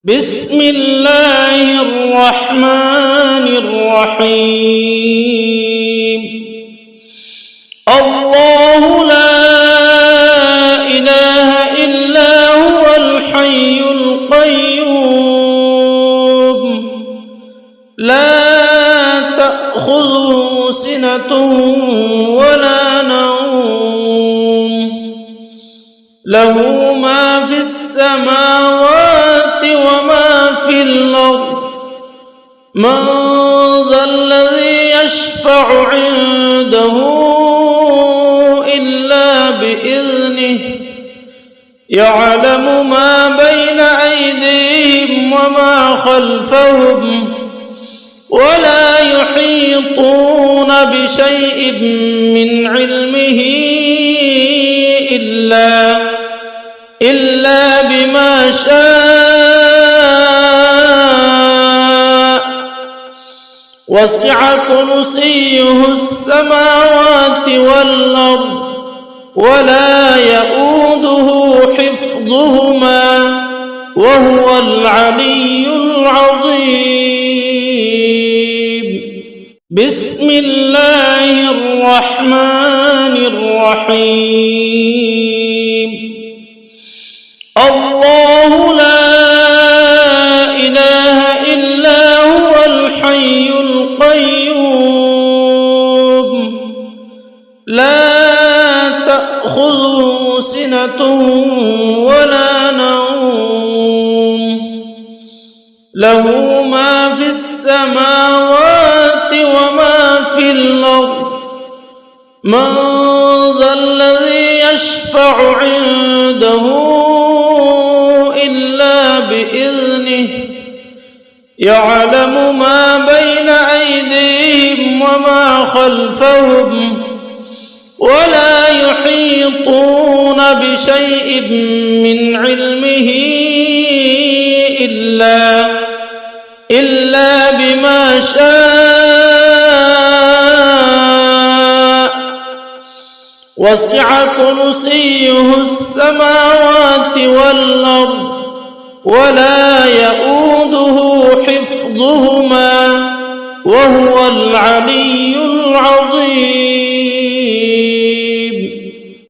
بسم الله الرحمن الرحيم. الله لا إله إلا هو الحي القيوم لا تأخذه سنة ولا نوم له ما في السماوات وما في الأرض من ذا الذي يشفع عنده إلا بإذنه يعلم ما بين أيديهم وما خلفهم ولا يحيطون بشيء من علمه إلا بما شاء وسع كرسيه السماوات والأرض ولا يؤوده حفظهما وهو العلي العظيم. بسم الله الرحمن الرحيم. الله لا إله إلا هو الحي القيوم لا تأخذه سنة ولا نوم له ما في السماوات وما في الأرض من ذا الذي يشفع عنده إلا بإذنه يعلم ما بين أيديهم وما خلفهم ولا يحيطون بشيء من علمه إلا بما شاء وسع كرسيه السماوات والأرض ولا يؤوده حفظهما وهو العلي العظيم.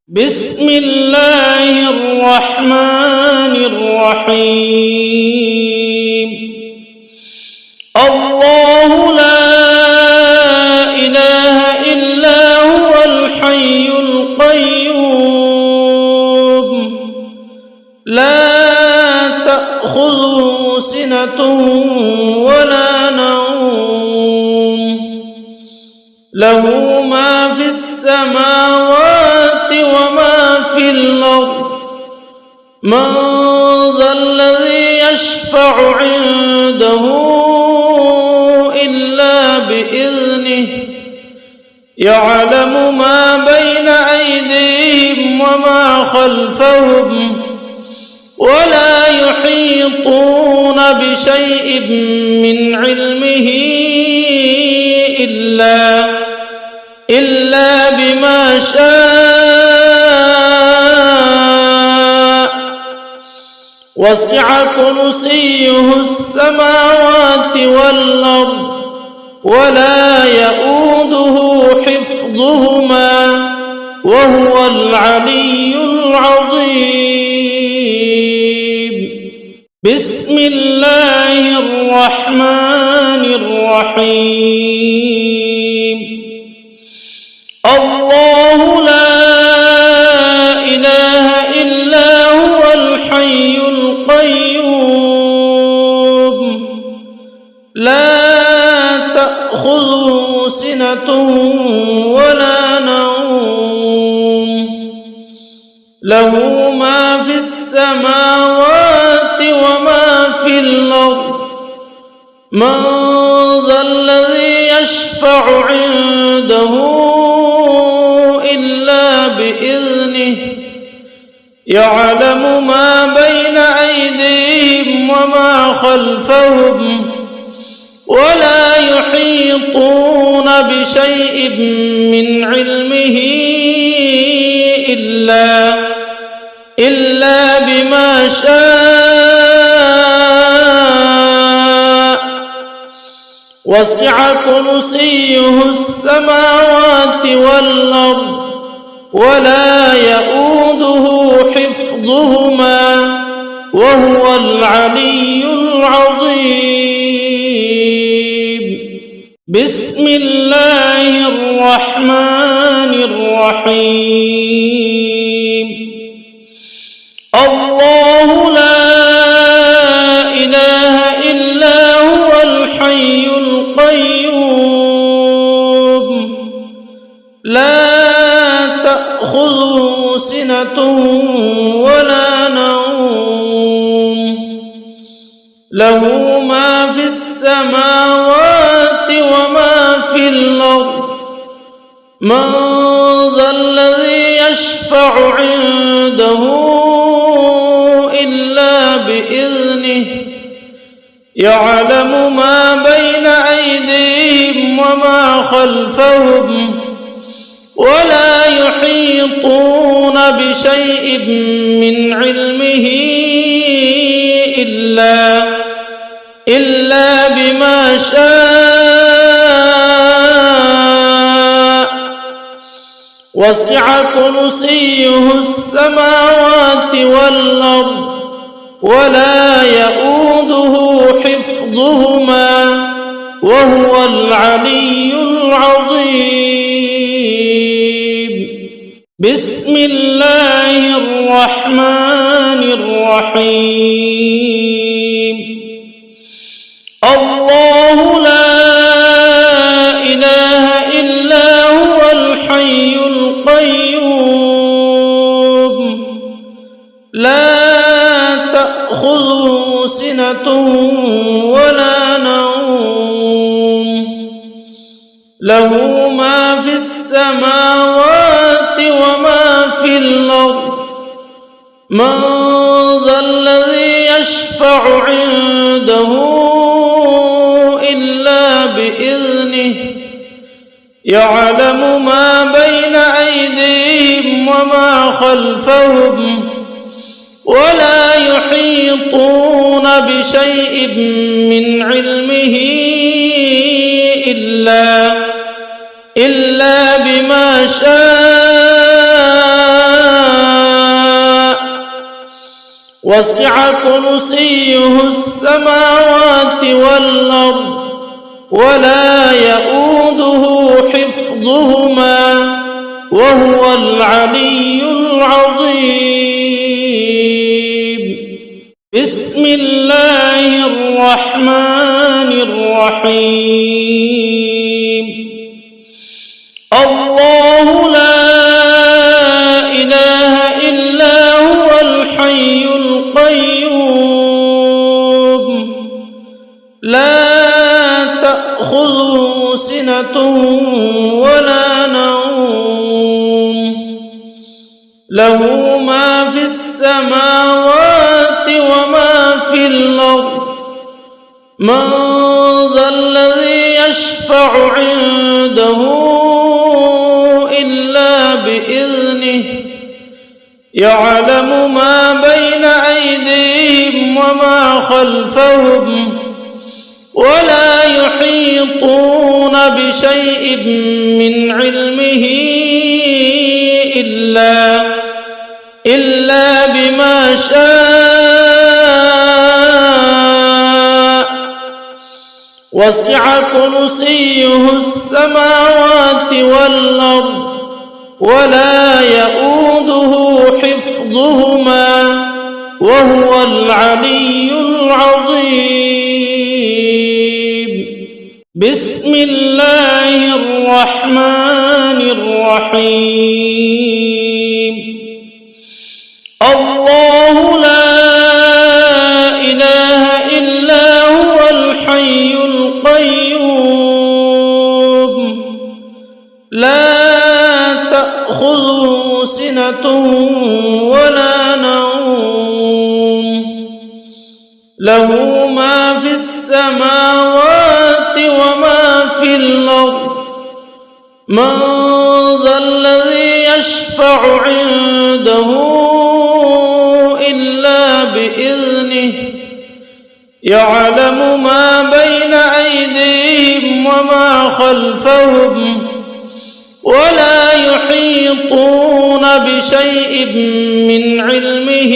بسم الله الرحمن الرحيم. الله لا إله إلا هو الحي القيوم لا تأخذه سنة ولا نوم له ما في السماوات وما في الأرض من ذا الذي يشفع عنده إلا بإذنه يعلم ما بين أيديهم وما خلفهم ولا يحيطون بشيء من علمه إلا بما شاء وسع كرسيه السماوات والأرض ولا يؤوده حفظهما وهو العلي العظيم. بسم الله الرحمن الرحيم. الله لا إله إلا هو الحي القيوم لا تأخذه سنة ولا نوم له ما في السماوات وما في الأرض من ذا الذي يشفع عنده إلا بإذنه يعلم ما بين أيديهم وما خلفهم ولا يحيطون بشيء من علمه إلا بما شاء وسع كرسيه السماوات والأرض ولا يؤوده حفظهما وهو العلي العظيم. بسم الله الرحمن الرحيم. الله لا إله إلا هو الحي القيوم لا تأخذه سنة ولا نوم له ما في السماوات وما في الأرض من ذا الذي يشفع عنده إلا بإذنه يعلم ما بين أيديهم وما خلفهم ولا يحيطون بشيء من علمه إلا بما شاء وسع كرسيه السماوات والأرض ولا يؤوده حفظهما وهو العلي العظيم. بسم الله الرحمن الرحيم. الله لا إله إلا هو الحي القيوم لا تأخذه سنة ولا نوم له ما في السماوات وما في الأرض من ذا الذي يشفع عنده إلا بإذنه يعلم ما بين أيديهم وما خلفهم ولا يحيطون بشيء من علمه إلا بما شاء وسع كرسيه السماوات والأرض ولا يؤوده حفظهما وهو العلي العظيم. بسم الله الرحمن الرحيم. الله لا إله إلا هو الحي القيوم لا تأخذه سنة ولا نوم له ما في السماوات وما في الأرض من ذا الذي يشفع عنده إلا بإذنه يعلم ما بين أيديهم وما خلفهم ولا يحيطون بشيء من علمه إلا بما شاء وسع كرسيه السماوات والأرض ولا يؤوده حفظهما وهو العلي العظيم. بسم الله الرحمن الرحيم. الله لا إله إلا هو الحي القيوم لا تأخذه سنة ولا نوم له ما في السماوات وما في الأرض من ذا الذي يشفع عنده إلا بإذنه يعلم ما بين أيديهم وما خلفهم ولا يحيطون بشيء من علمه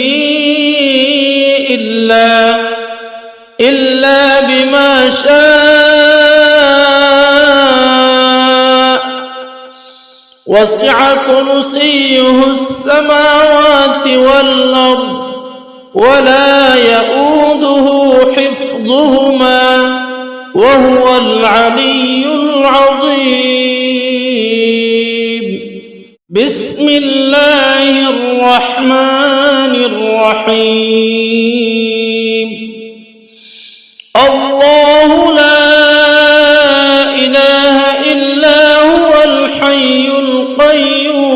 إلا بما شاء وسع كرسيه السماوات والأرض ولا يؤوده حفظهما وهو العلي العظيم. بسم الله الرحمن الرحيم. الله لا إله إلا هو الحي القيوم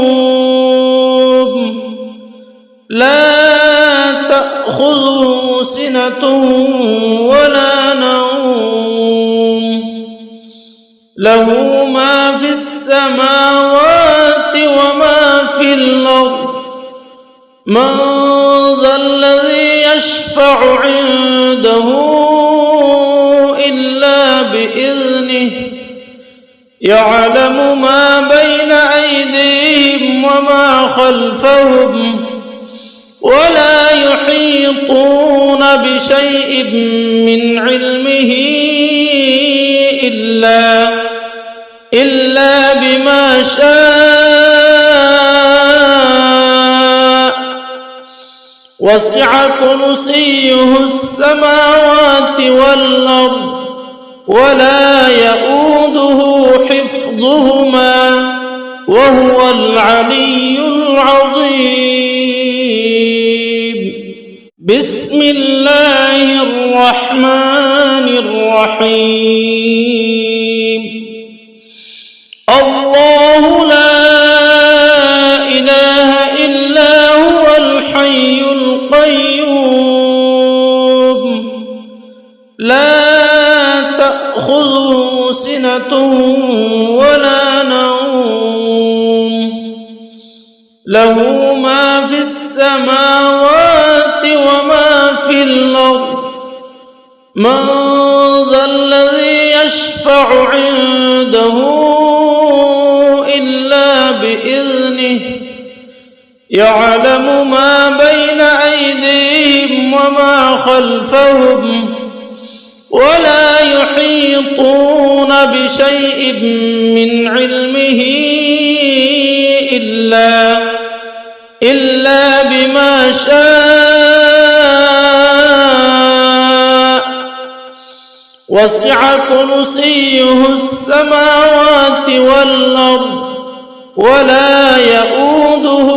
لا تأخذه سنة ولا نوم له ما في السماوات وما في الأرض من ذا الذي يشفع عنده إلا بإذنه يعلم ما بين أيديهم وما خلفهم ولا يحيطون بشيء من علمه إلا بما شاء وسع كرسيه السماوات والأرض ولا يؤوده حفظهما وهو العلي العظيم. بسم الله الرحمن الرحيم. الله لا إله إلا هو الحي القيوم لا تأخذه سنة ولا نوم له ما في السماوات وما في الأرض من ذا الذي يشفع عنده إلا بإذنه يعلم ما بين أيديهم وما خلفهم ولا يحيطون بشيء من علمه إلا بما شاء وسع كرسيه السماوات والأرض ولا يؤوده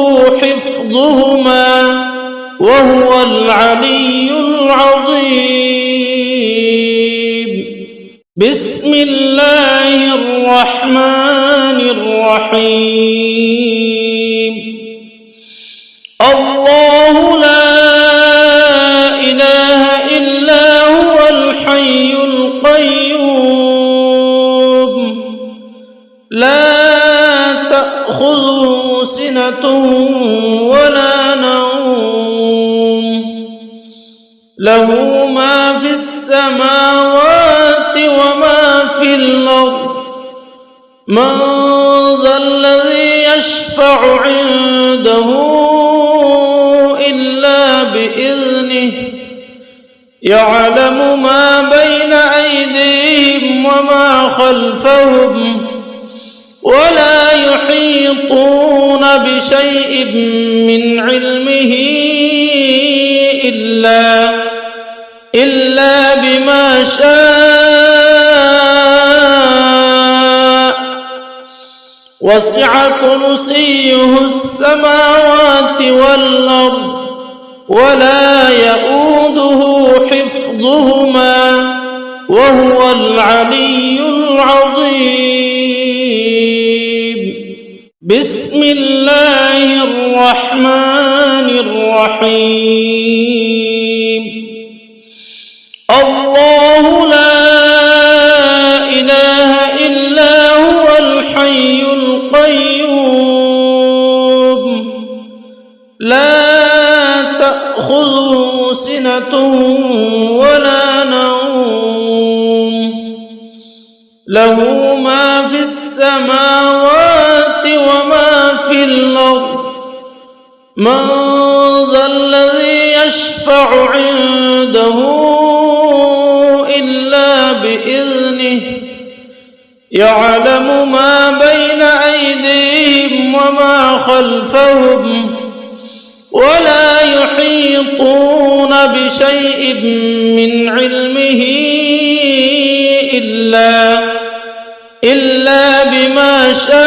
حفظهما وهو العلي العظيم. بسم الله الرحمن الرحيم. الله لا إله إلا هو الحي القيوم لا تأخذه سنة ولا نوم له ما في السماوات وما في الأرض من ذا الذي يشفع عنده إلا بإذنه يعلم ما بين أيديهم وما خلفهم ولا يحيطون بشيء من علمه إلا بما شاء وسع كرسيه السماوات والأرض ولا يؤوده حفظهما وهو العلي العظيم. بسم الله الرحمن الرحيم. الله لا إله إلا هو الحي القيوم لا تأخذه سنة ولا نوم له ما في السماوات وما في الأرض من ذا الذي يشفع عنده إلا بإذنه يعلم ما بين أيديهم وما خلفهم ولا يحيطون بشيء من علمه إلا بما شاء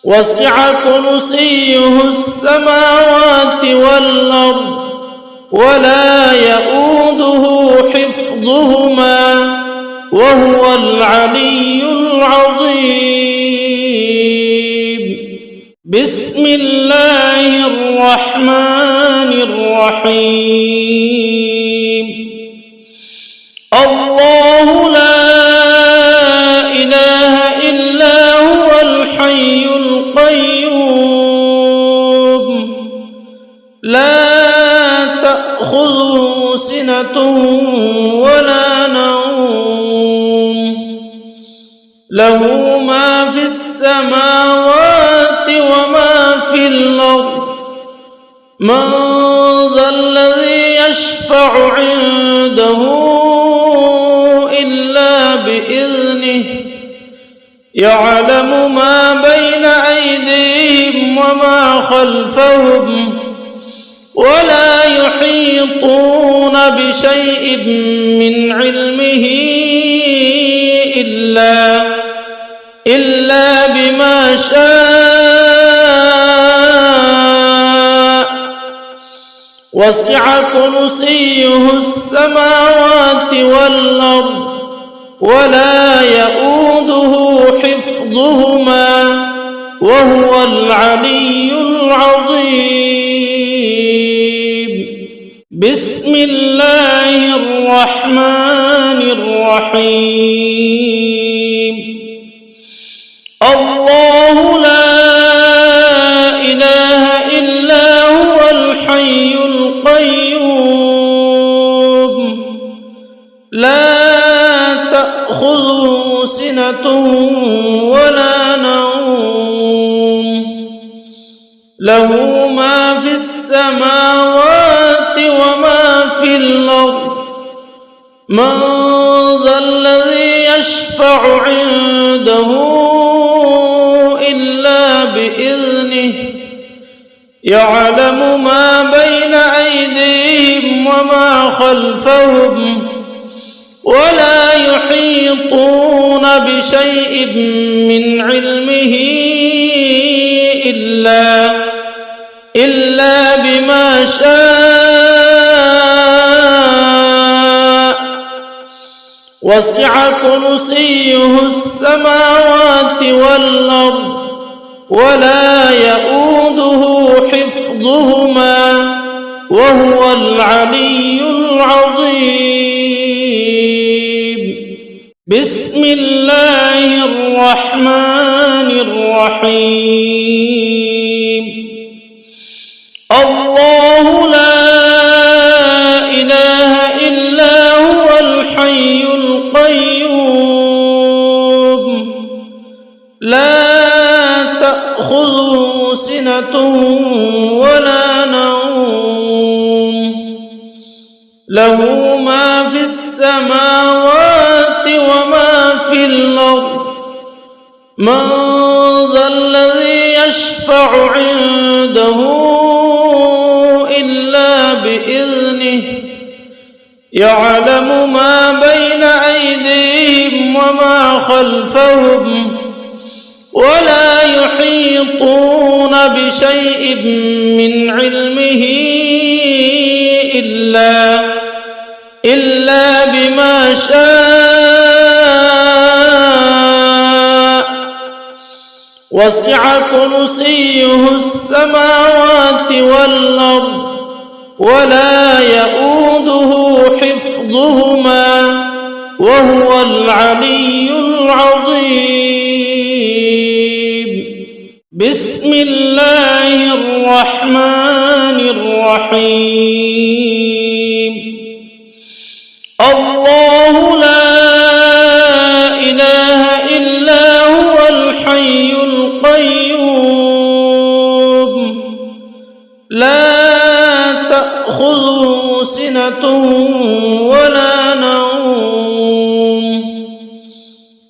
وسع كرسيه السماوات والأرض ولا يؤوده حفظهما وهو العلي العظيم. بسم الله الرحمن الرحيم. الله لا إله إلا هو الحي القيوم لا تأخذه سنة ولا نوم له ما في السماوات وما في الأرض من ذا الذي يشفع عنده إلا بإذنه يعلم ما بين أيديهم وما خلفهم ولا يحيطون بشيء من علمه إلا بما شاء وسع كرسيه السماوات والأرض ولا يؤوده حفظهما وهو العلي العظيم. بسم الله الرحمن الرحيم. الله لا إله إلا هو الحي القيوم لا تأخذه سنة ولا نوم له ما في السماوات وما في الأرض من ذا الذي يشفع عنده إلا بإذنه يعلم ما بين أيديهم وما خلفهم ولا يحيطون بشيء من علمه إلا بما شاء وسع كرسيه السماوات والأرض ولا يؤوده حفظهما وهو العلي العظيم. بسم الله الرحمن الرحيم. الله لا إله إلا هو الحي القيوم لا تأخذه سنة ولا نوم له ما في السماوات وما في الأرض من ذا الذي يشفع عنده إلا بإذنه يعلم ما بين أيديهم وما خلفهم ولا يحيطون بشيء من علمه إلا بما شاء وسع كرسيه السماوات والأرض ولا يؤوده حفظهما وهو العلي العظيم. بسم الله الرحمن الرحيم. الله لا إله إلا هو الحي القيوم لا تأخذه سنة ولا نوم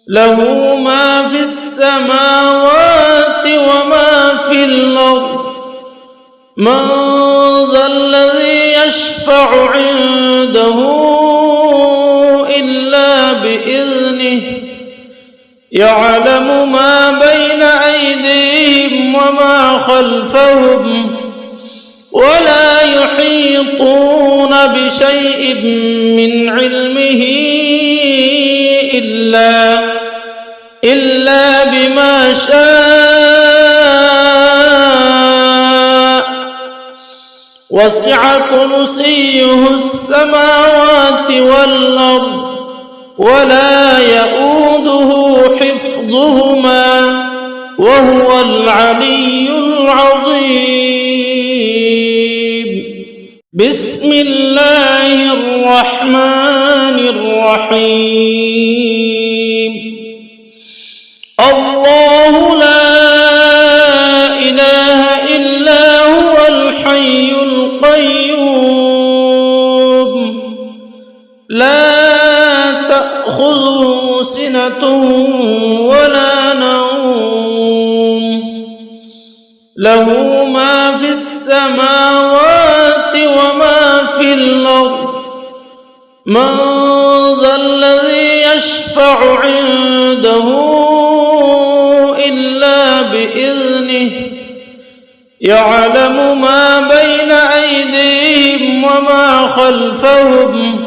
له ما في السماوات وما في الأرض من ذا الذي يشفع عنده إلا بإذنه يعلم ما بين أيديهم وما خلفهم ولا يحيطون بشيء من علمه إلا بما شاء وسع كرسيه السماوات والأرض ولا يؤوده حفظهما وهو العلي العظيم بسم الله الرحمن الرحيم الله لا إله إلا هو الحي القيوم لا تأخذه سنة ولا نوم له ما في السماوات وما في الأرض من ذا الذي يشفع عنده إلا بإذنه يعلم ما بين أيديهم وما خلفهم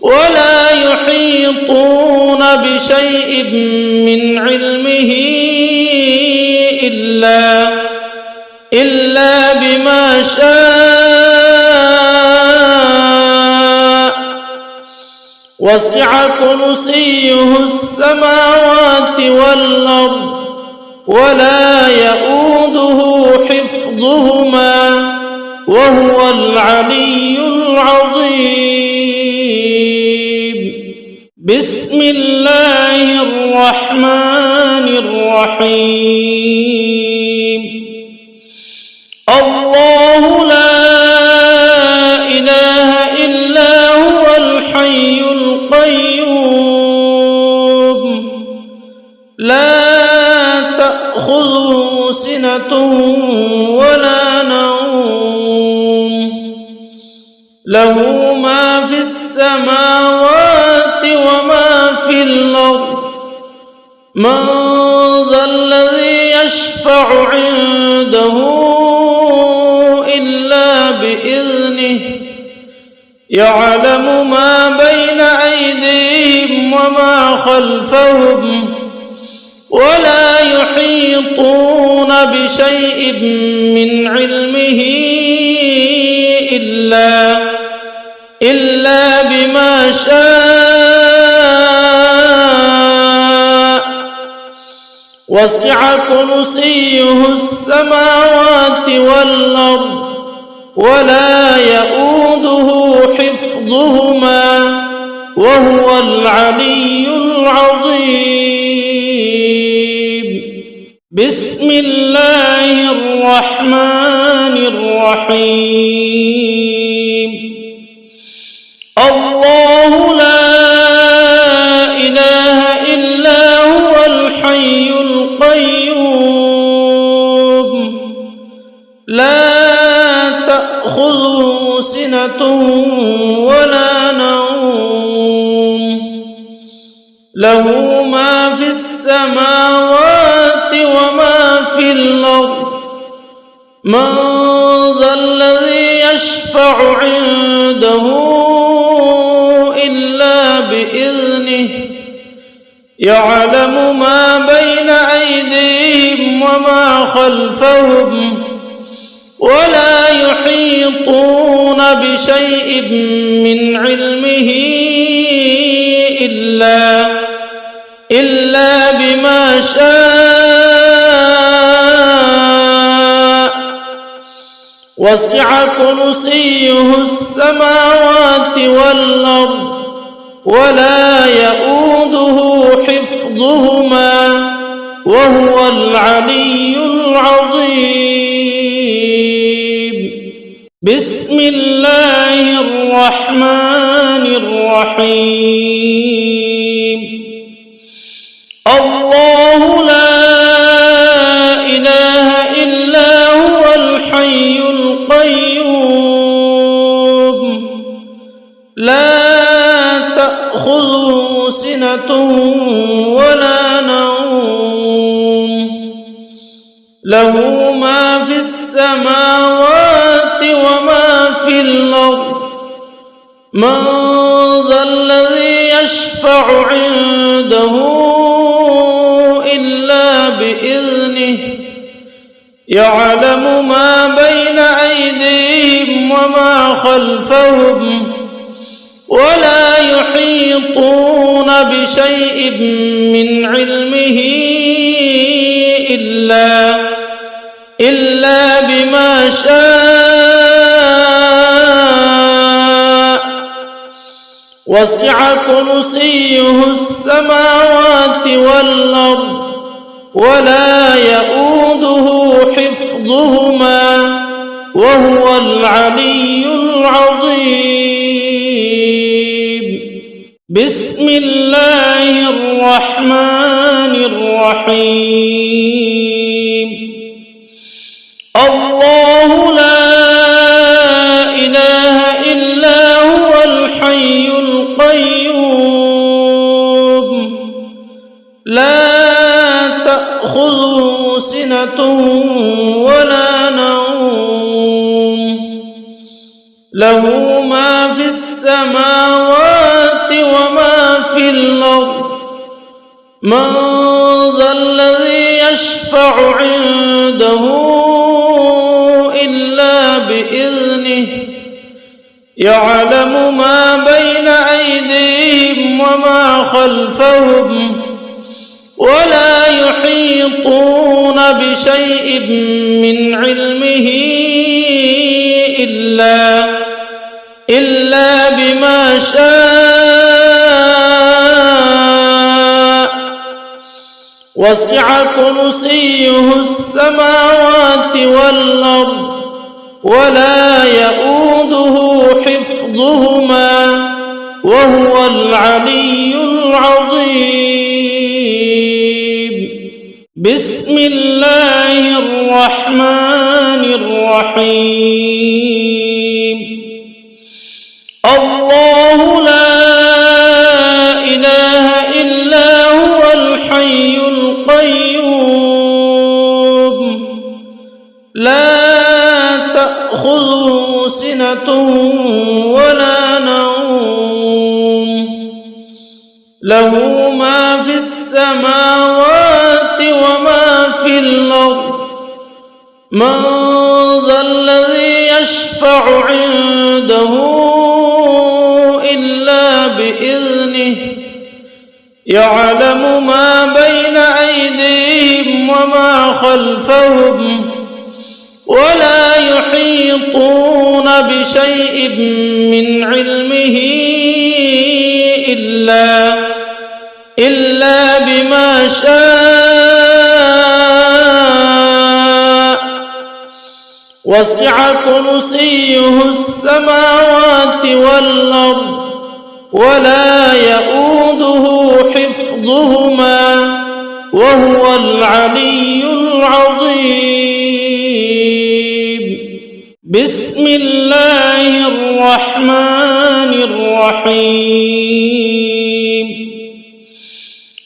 ولا يحيطون بشيء من علمه إلا بما شاء وسع كرسيه السماوات والأرض ولا يؤوده حفظهما وهو العلي العظيم بسم الله الرحمن الرحيم الله لا إله إلا هو الحي القيوم لا تأخذه سنة ولا نوم له ما في السماوات وما في الأرض من ذا الذي يشفع عنده إلا بإذنه يعلم ما بين أيديهم وما خلفهم ولا يحيطون بشيء من علمه إلا بما شاء وسع كرسيه السماوات والأرض ولا يؤوده حفظهما وهو العلي العظيم بسم الله الرحمن الرحيم الله لا إله إلا هو الحي القيوم لا تأخذه سنة ولا نوم له ما في السماوات وما في الأرض من ذا الذي يشفع عنده إلا بإذنه يعلم ما بين أيديهم وما خلفهم ولا يحيطون بشيء من علمه إلا بما شاء وسع كرسيه السماوات والأرض ولا يؤوده حفظهما وهو العلي العظيم. بسم الله الرحمن الرحيم. الله لا إله إلا هو الحي القيوم لا تأخذه سنة ولا نوم له ما في السماوات وما في الأرض من ذا الذي يشفع عنده إلا بإذنه يعلم ما بين أيديهم وما خلفهم ولا يحيطون بشيء من علمه إلا بما شاء وسع كرسيه السماوات والأرض ولا يؤوده حفظهما وهو العلي العظيم. بسم الله الرحمن الرحيم. الله لا إله إلا هو الحي القيوم لا تأخذه سنة ولا نوم له ما في السماوات وما في الأرض من ذا الذي يشفع عنده إلا بإذنه يعلم ما بين أيديهم وما خلفهم ولا يحيطون بشيء من علمه إلا بما شاء وسع كرسيه السماوات والأرض ولا يؤوده حفظهما وهو العلي العظيم. بسم الله الرحمن الرحيم. الله لا إله إلا هو الحي القيوم لا تأخذه سنة ولا نوم له ما في السماوات وما في الأرض من ذا الذي يشفع عنده إلا بإذنه يعلم ما بين أيديهم وما خلفهم ولا يحيطون بشيء من علمه إلا بما شاء وسع كرسيه السماوات والأرض ولا يؤوده حفظهما وهو العلي العظيم. بسم الله الرحمن الرحيم.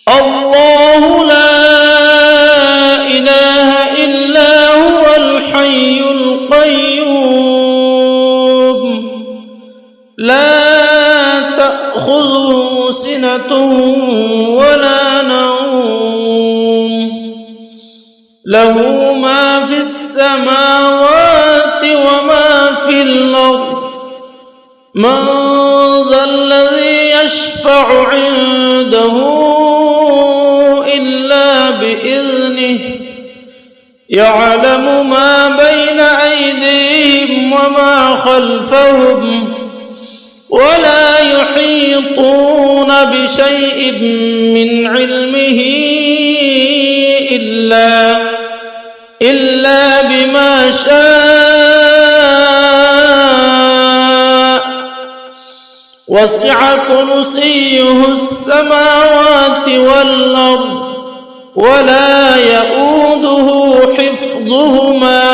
الله لا إله إلا هو الحي القيوم لا تأخذه سنة ولا نوم له ما في السماوات وما في الأرض من ذا الذي يشفع عنده إلا بإذنه يعلم ما بين أيديهم وما خلفهم ولا يحيطون بشيء من علمه إلا بما شاء وسع كرسيه السماوات والأرض ولا يؤوده حفظهما وهو العلي العظيم. بسم الله الرحمن الرحيم. الله لا إله إلا هو الحي القيوم لا تأخذه سنة ولا نوم له ما في السماوات وما في الأرض من ذا الذي يشفع عنده إلا بإذنه يعلم ما بين أيديهم وما خلفهم ولا يحيطون بشيء من علمه إلا بما شاء وسع كرسيه السماوات والأرض ولا يؤوده حفظهما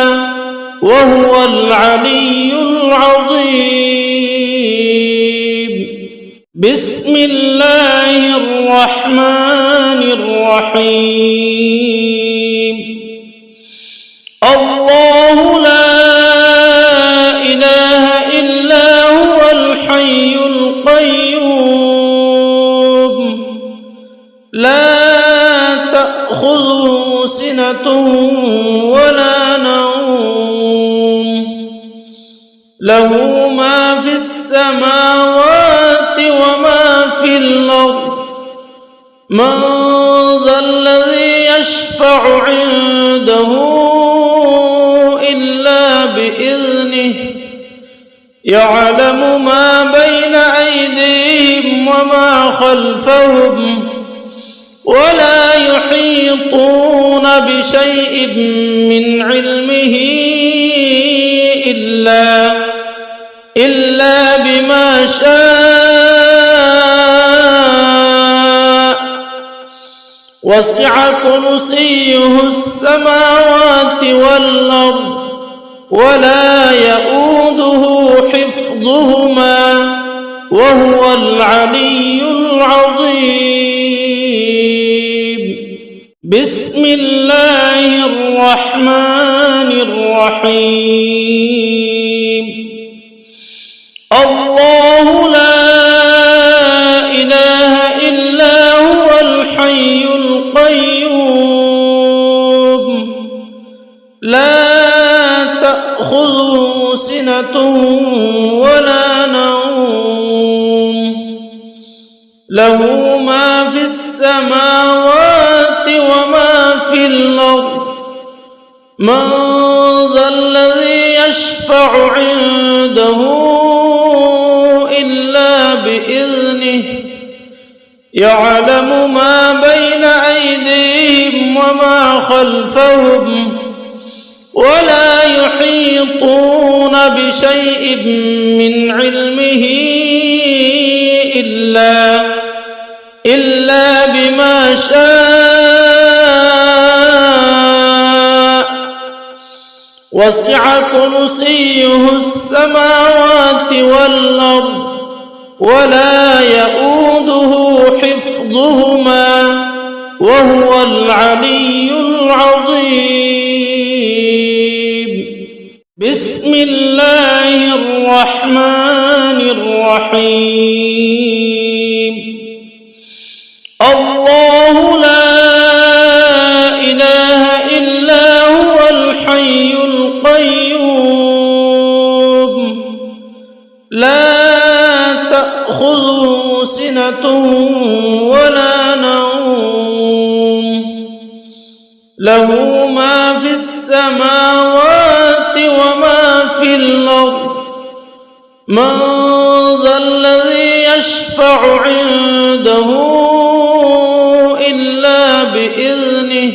وهو العلي العظيم. بسم الله الرحمن الرحيم. الله لا إله إلا هو الحي القيوم لا تأخذه سنة ولا نوم له ما في السماوات وما في الأرض من ذا الذي يشفع عنده إلا بإذنه يعلم ما بين أيديهم وما خلفهم ولا يحيطون بشيء من علمه إلا بما شاء وسع كرسيه السماوات والأرض ولا يؤوده حفظهما وهو العلي العظيم. بسم الله الرحمن الرحيم. الله لا إله إلا هو الحي القيوم لا تأخذه سنة ولا نوم له ما في السماوات وما في الأرض من ذا الذي يشفع عنده إلا بإذنه يعلم ما بين أيديهم وما خلفهم ولا يحيطون بشيء من علمه إلا بما شاء وسع كرسيه السماوات والأرض ولا يؤوده حفظهما وهو العلي العظيم. بسم الله الرحمن الرحيم. الله لا إله إلا هو الحي القيوم لا تأخذه سنة ولا نوم له ما في السماوات وما في الأرض من ذا الذي يشفع عنده إلا بإذنه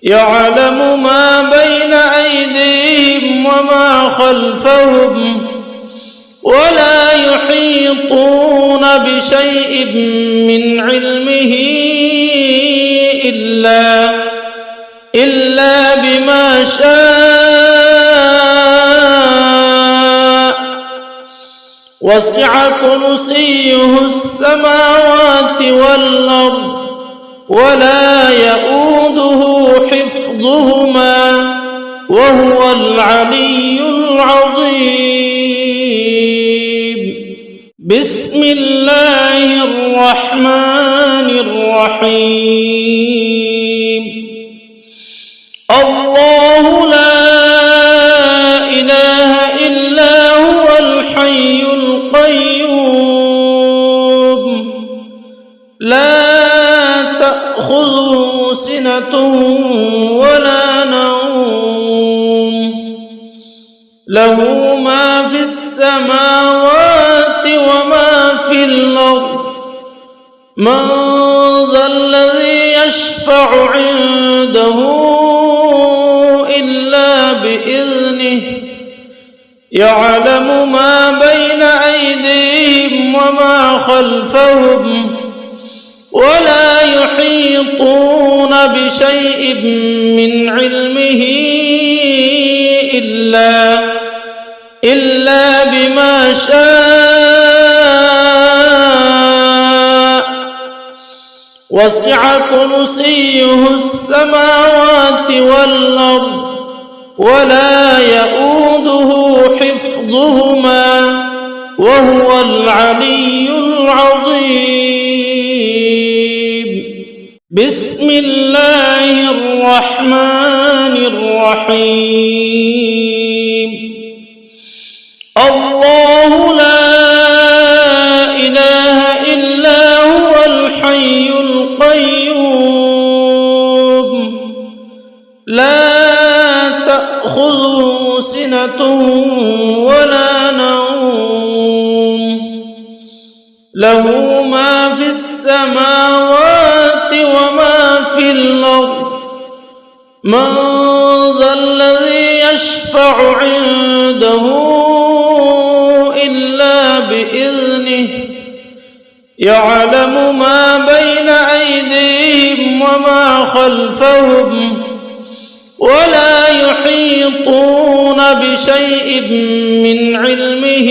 يعلم ما بين أيديهم وما خلفهم ولا يحيطون بشيء من علمه إلا بما شاء وسع كرسيه السماوات والأرض ولا يؤوده حفظهما وهو العلي العظيم. بسم الله الرحمن الرحيم. الله لا إله إلا هو الحي القيوم لا تأخذه سنة ولا نوم له ما في السماوات وما في الأرض من ذا الذي يشفع عنده إلا بإذنه يعلم ما بين أيديهم وما خلفهم ولا يحيطون بشيء من علمه إلا بما شاء وسع كرسيه السماوات والأرض ولا يؤوده حفظهما وهو العلي العظيم. بسم الله الرحمن الرحيم. الله لا إله إلا هو الحي القيوم لا تأخذه سنة ولا نوم له ما في السماوات وما في الأرض من ذا الذي يشفع عنده إلا بإذنه يعلم ما بين أيديهم وما خلفهم ولا يحيطون بشيء من علمه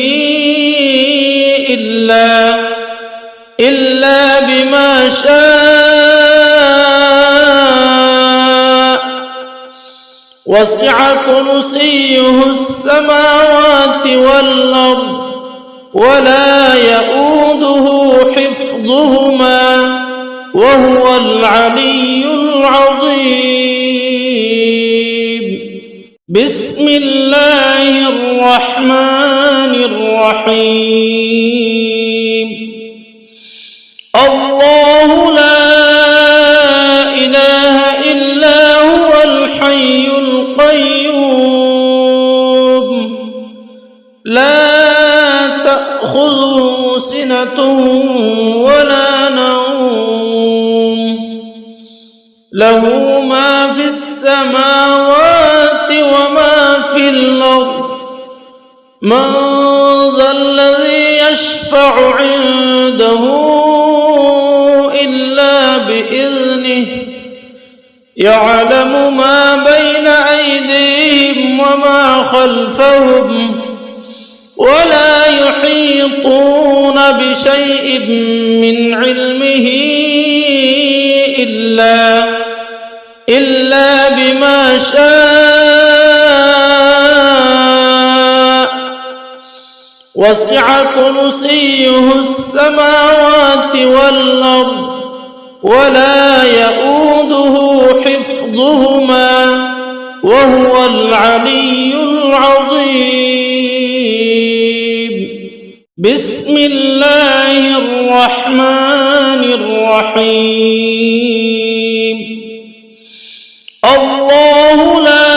إلا بما شاء وسع كرسيه السماوات والأرض ولا يؤوده حفظهما وهو العلي العظيم. بسم الله الرحمن الرحيم. الله لا إله إلا هو الحي القيوم لا تأخذه سنة ولا نوم له ما في السماوات وما في الأرض من ذا الذي يشفع عنده إلا بإذنه يعلم ما بين أيديهم وما خلفهم ولا يحيطون بشيء من علمه إلا بما شاء وسع كرسيه السماوات والأرض ولا يؤوده حفظهما وهو العلي العظيم. بسم الله الرحمن الرحيم. الله لا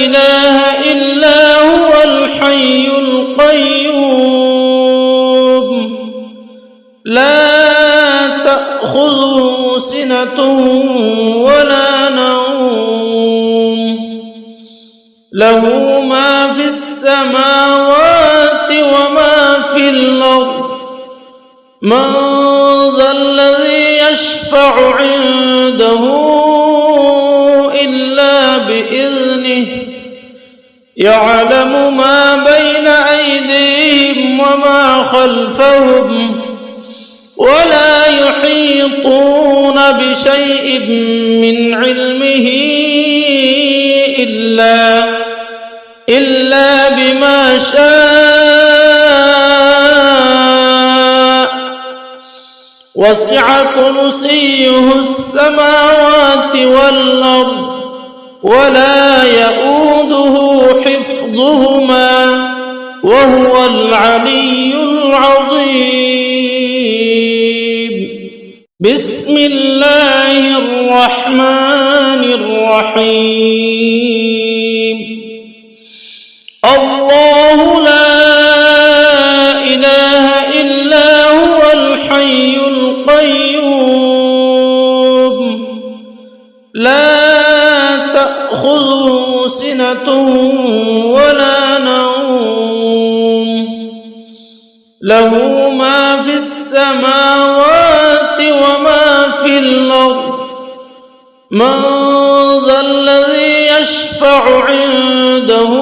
إله إلا هو الحي القيوم لا تأخذه سنة ولا نوم له ما في السماوات وما في الأرض من ذا الذي يشفع عنده إلا بإذنه يعلم ما بين أيديهم وما خلفهم ولا يحيطون بشيء من علمه إلا بما شاء وسع كرسيه السماوات والأرض ولا يؤوده حفظهما وهو العلي العظيم. بسم الله الرحمن الرحيم. الله لا إله إلا هو الحي له ما في السماوات وما في الأرض من ذا الذي يشفع عنده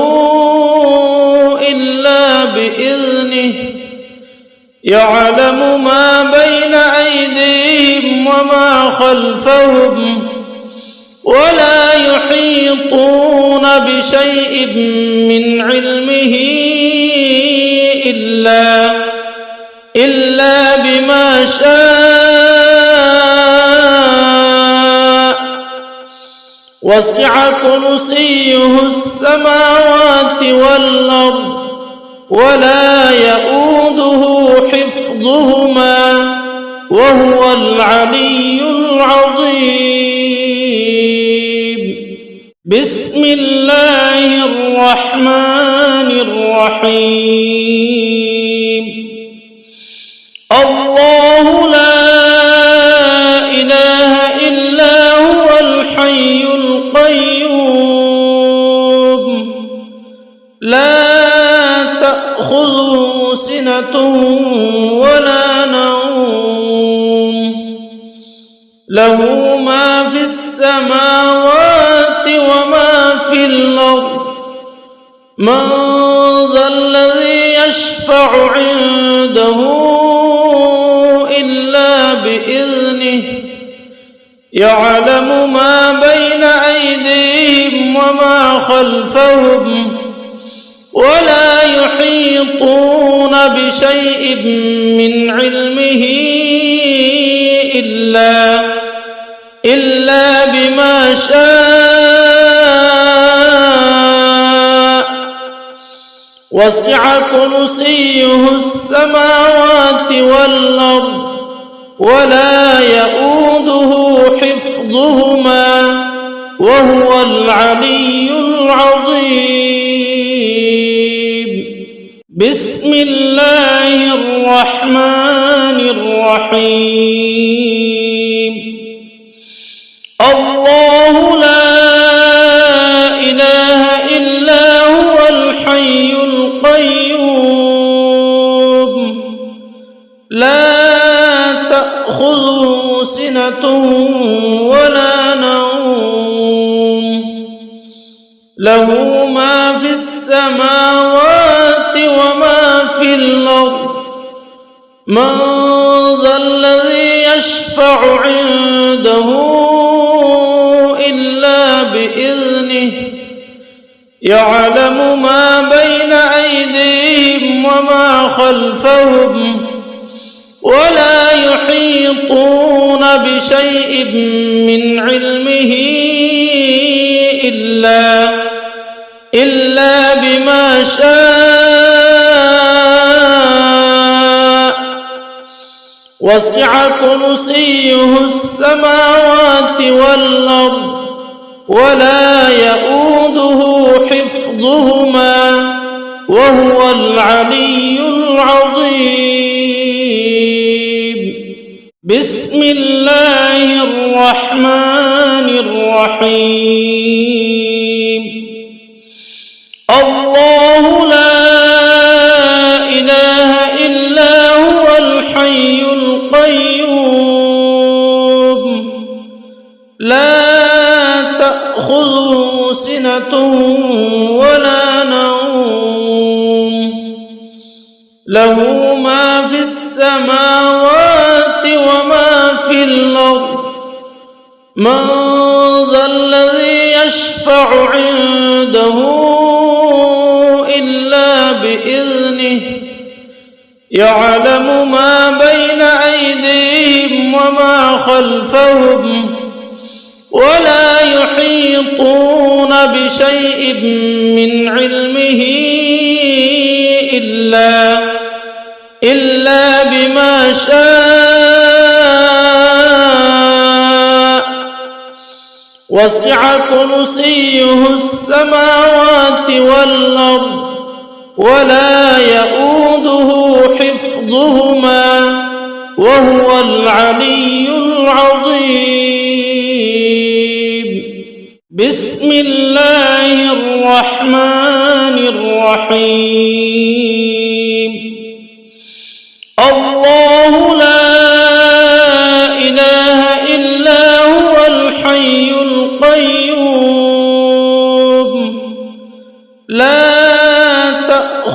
إلا بإذنه يعلم ما بين أيديهم وما خلفهم ولا يحيطون بشيء من علمه إلا بما شاء وسع كرسيه السماوات والأرض ولا يؤوده حفظهما وهو العلي العظيم. بسم الله الرحمن الرحيم. الله لا إله إلا هو الحي القيوم لا تأخذه سنة ولا نوم له ما في السماوات وما في الأرض من ذا الذي يشفع عنده إلا بإذنه يعلم ما بين أيديهم وما خلفهم ولا يحيطون بشيء من علمه إلا بما شاء وسع كرسيه السماوات والأرض ولا يؤوده حفظهما وهو العلي العظيم. بسم الله الرحمن الرحيم. الله لا إله إلا هو الحي القيوم لا تأخذه سنة ولا نوم له ما في السماوات وما في الأرض من ذا الذي يشفع عنده إلا بإذنه يعلم ما بين أيديهم وما خلفهم ولا يحيطون بشيء من علمه إلا بما شاء وسع كرسيه السماوات والأرض ولا يؤوده حفظهما وهو العلي العظيم. بسم الله الرحمن الرحيم. الله لا إله إلا هو الحي القيوم لا تأخذه سنة ولا نوم له ما في السماوات وما في الأرض من ذا الذي يشفع عنده إلا بإذنه يعلم ما بين أيديهم وما خلفهم ولا يحيطون بشيء من علمه إلا بما شاء وسع كرسيه السماوات والأرض ولا يؤوده حفظهما وهو العلي العظيم. بسم الله الرحمن الرحيم.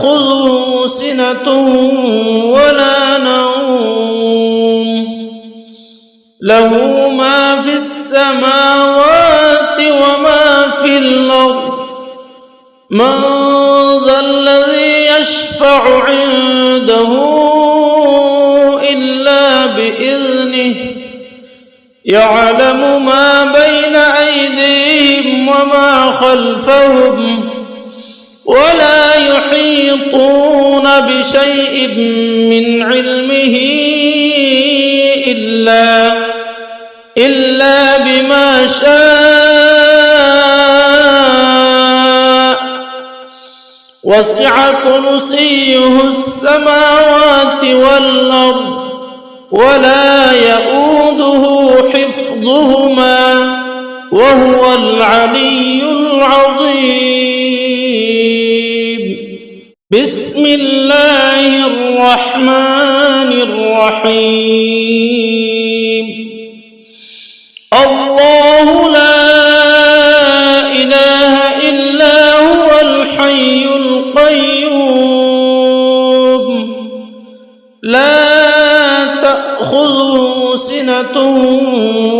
تأخذه سنة ولا نوم له ما في السماوات وما في الأرض من ذا الذي يشفع عنده إلا بإذنه يعلم ما بين أيديهم وما خلفهم ولا يحيطون بشيء من علمه إلا بما شاء وسع كرسيه السماوات والأرض ولا يؤوده حفظهما وهو العلي العظيم بسم الله الرحمن الرحيم الله لا إله إلا هو الحي القيوم لا تأخذه سنة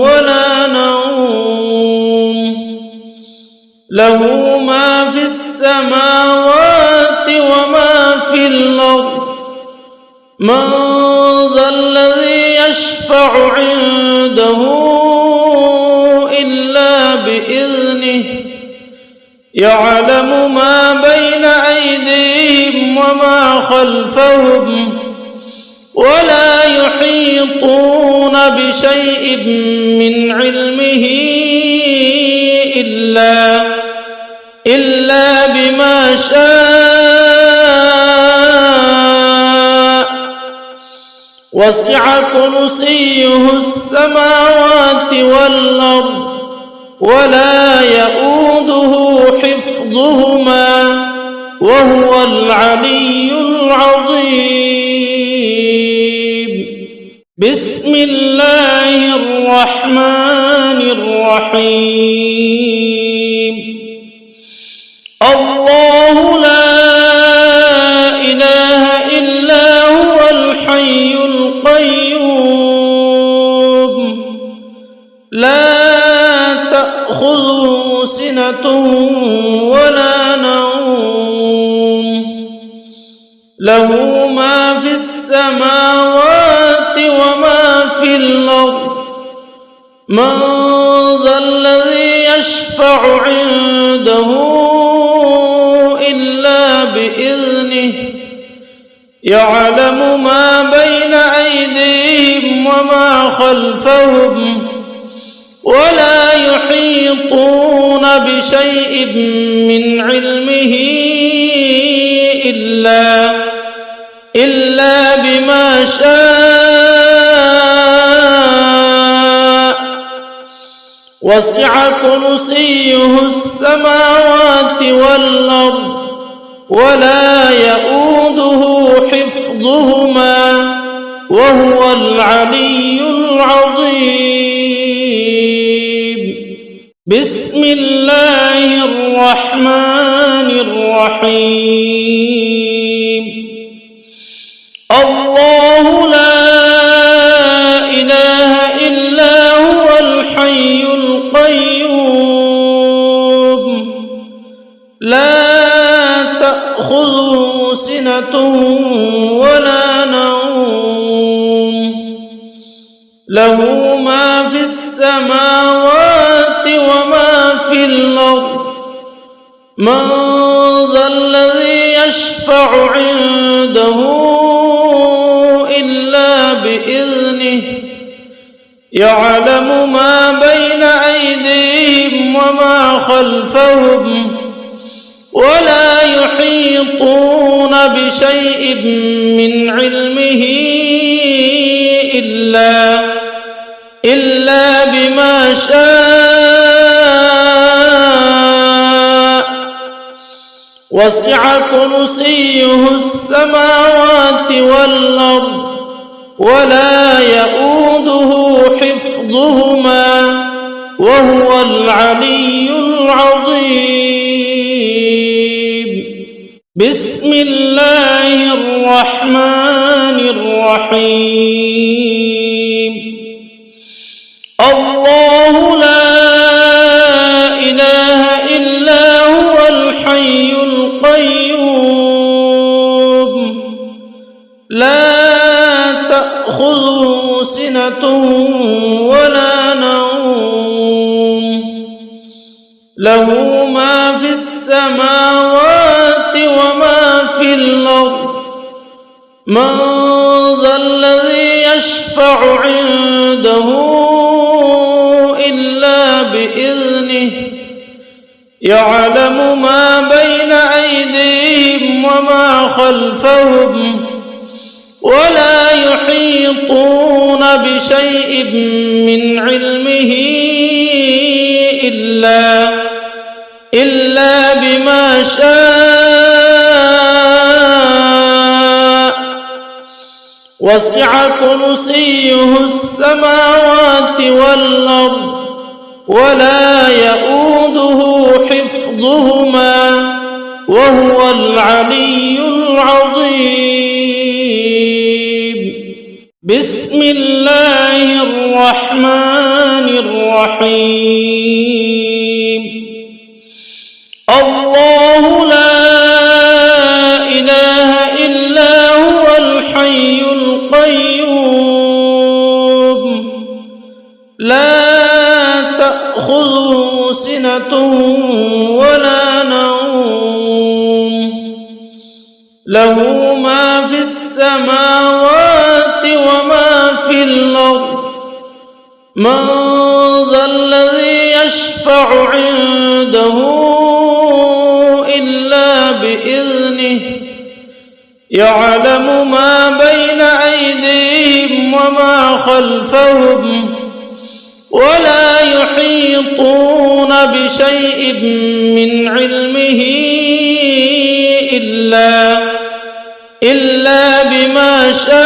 ولا نوم له ما في السماوات وما في الأرض من ذا الذي يشفع عنده إلا بإذنه يعلم ما بين أيديهم وما خلفهم ولا يحيطون بشيء من علمه إلا بما شاء وسع كرسيه السماوات والأرض ولا يؤوده حفظهما وهو العلي العظيم بسم الله الرحمن الرحيم الله لا إله إلا هو الحي القيوم لا تأخذه سنة ولا نوم له ما في السماوات وما في الأرض من ذا الذي يشفع عنده إلا بإذنه يعلم ما بين أيديهم وما خلفهم ولا يحيطون بشيء من علمه إلا بما شاء وسع كرسيه السماوات والأرض ولا يؤوده حفظهما وهو العلي العظيم بسم الله الرحمن الرحيم الله لا إله إلا هو الحي القيوم لا تأخذه سنة ولا نوم له ما في السماوات وما في الأرض من ذا الذي يشفع عنده إلا بإذنه يعلم ما بين أيديهم وما خلفهم ولا يحيطون بشيء من علمه إلا بما شاء وسع كرسيه السماوات والأرض ولا يؤوده حفظهما وهو العلي العظيم بسم الله الرحمن الرحيم الله لا إله إلا هو الحي القيوم لا تأخذه سنة ولا نوم له ما في السماوات وما في الأرض من ذا الذي يشفع عنده إلا بإذنه يعلم ما بين أيديهم وما خلفهم ولا يحيطون بشيء من علمه إلا بما شاء وسع كرسيه السماوات والأرض ولا يؤوده حفظهما وهو العلي العظيم بسم الله الرحمن الرحيم الله لا إله إلا هو الحي القيوم لا تأخذه سنة ولا نوم له ما في السماوات وما في الأرض من ذا الذي يشفع عنده إلا بإذنه يعلم ما بين أيديهم وما خلفهم ولا يحيطون بشيء من علمه إلا بما شاء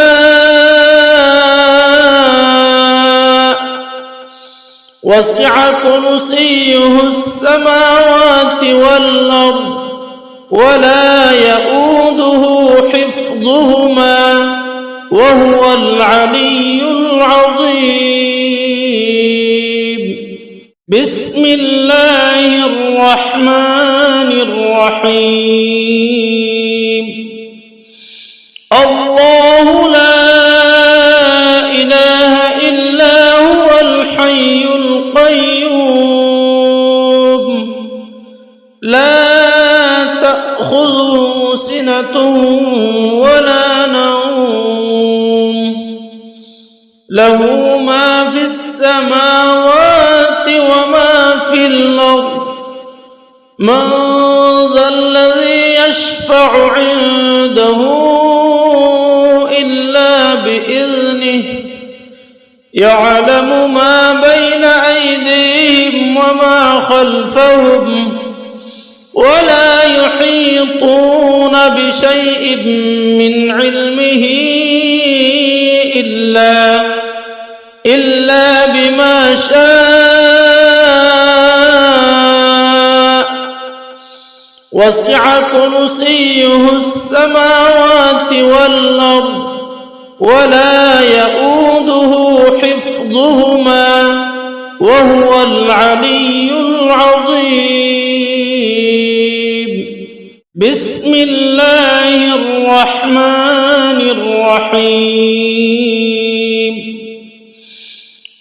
وسع كرسيه السماوات والأرض ولا يؤوده حفظهما وهو العلي العظيم بسم الله الرحمن الرحيم الله لا إله إلا هو الحي القيوم لا تأخذه سنة ولا نوم له ما في السماوات وما في الأرض من ذا الذي يشفع عنده إلا بإذنه يعلم ما بين أيديهم وما خلفهم ولا يحيطون بشيء من علمه إلا بما شاء وسع كرسيه السماوات والأرض ولا يؤوده حفظهما وهو العلي العظيم بسم الله الرحمن الرحيم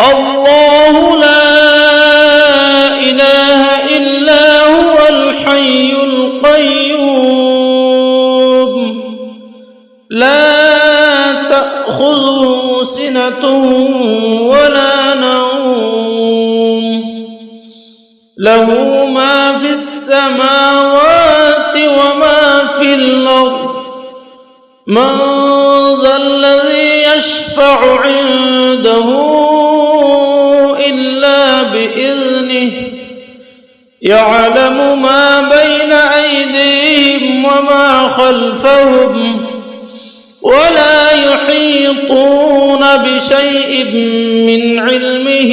الله لا إله إلا هو الحي القيوم لا تأخذه سنة ولا نوم له ما في السماوات وما في الأرض من ذا الذي يشفع عنده إلا بإذنه يعلم ما بين أيديهم وما خلفهم ولا يحيطون بشيء من علمه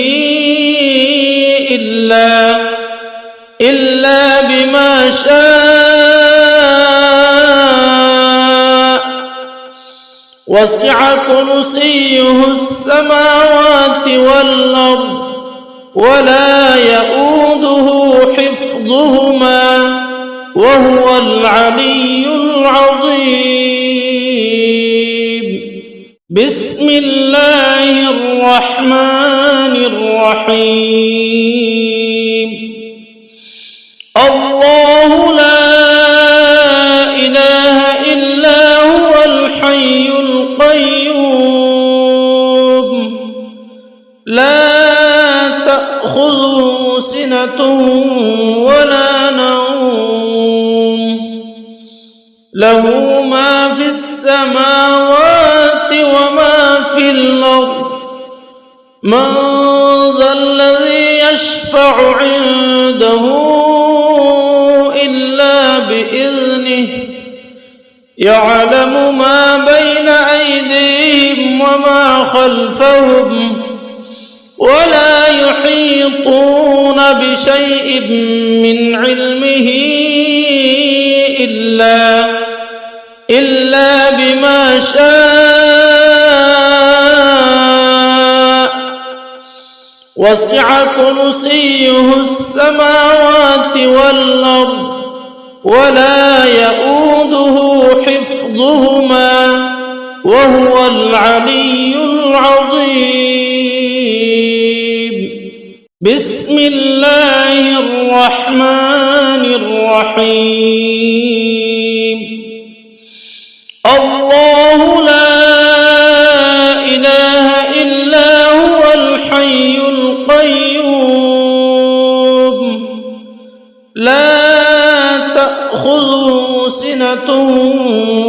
إلا بما شاء وسع كرسيه السماوات والأرض ولا يؤوده حفظهما وهو العلي العظيم. بسم الله الرحمن الرحيم. الله لا إله إلا هو الحي القيوم لا تأخذه سنة ولا نوم له ما في السماوات وما في الأرض من ذا الذي يشفع عنده إلا بإذنه يعلم ما بين أيديهم وما خلفهم ولا يحيطون بشيء من علمه إلا بما شاء وسع كرسيه السماوات والأرض ولا يؤوده حفظهما وهو العلي العظيم. بسم الله الرحمن الرحيم. الله لا إله إلا هو الحي القيوم لا تأخذه سنة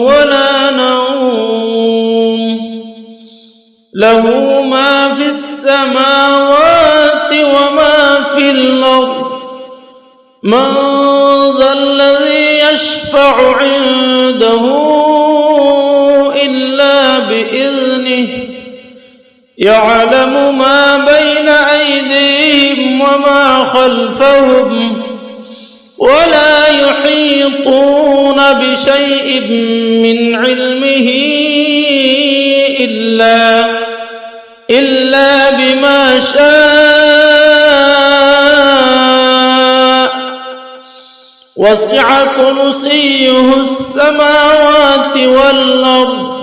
ولا نوم له ما في السماوات وما في الأرض من ذا الذي يشفع عنده إلا بإذنه يعلم ما بين أيديهم وما خلفهم ولا يحيطون بشيء من علمه إلا بما شاء وسع كرسيه السماوات والأرض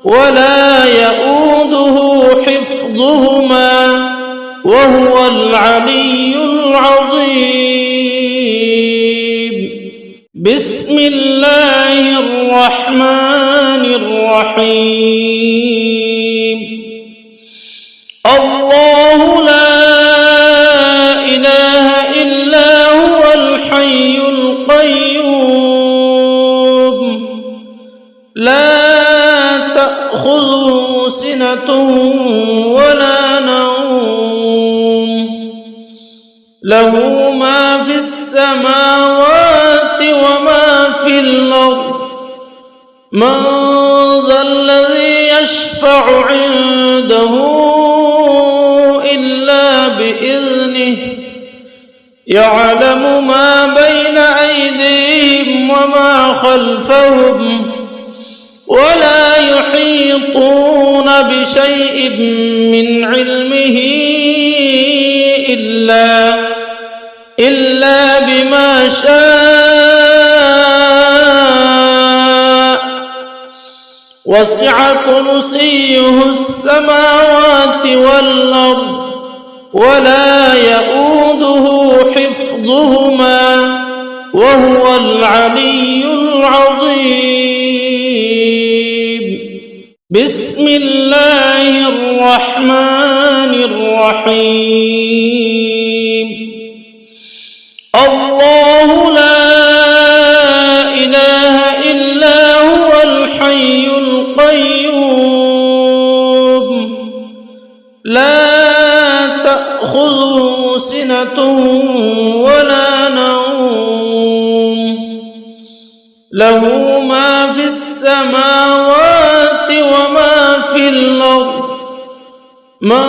ولا يؤوده حفظهما وهو العلي العظيم. بسم الله الرحمن الرحيم. الله لا إله إلا هو الحي القيوم لا تأخذه سنة ولا نوم له ما في السماوات وما في الأرض من ذا الذي يشفع عنده إلا بإذنه يعلم ما بين أيديهم وما خلفهم ولا يحيطون بشيء من علمه إلا بما شاء وسع كرسيه السماوات والأرض ولا يؤوده حفظهما وهو العلي العظيم. بسم الله الرحمن الرحيم. الله لا إله إلا هو الحي القيوم لا تأخذه سنة ولا نوم له ما في السماوات وما في الأرض من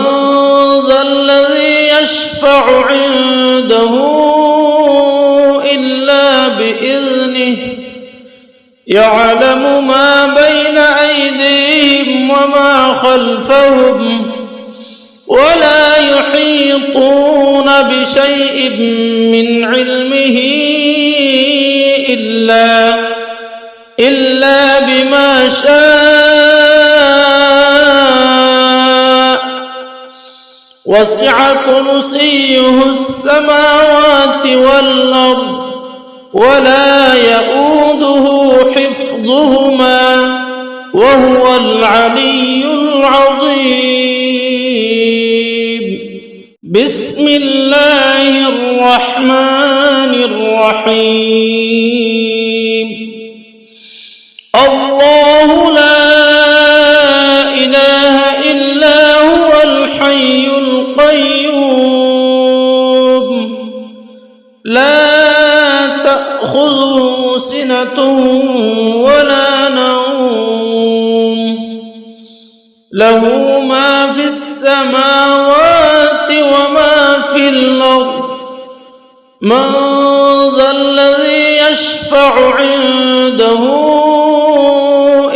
ذا الذي يشفع عنده إلا بإذنه يعلم ما بين أيديهم وما خلفهم ولا يحيطون بشيء من علمه إلا بما شاء وسع كرسيه السماوات والأرض ولا يؤوده حفظهما وهو العلي العظيم. بسم الله الرحمن الرحيم. الله لا إله إلا هو الحي القيوم لا تأخذه سنة ولا نوم له ما في السماوات وما في الأرض من ذا الذي يشفع عنده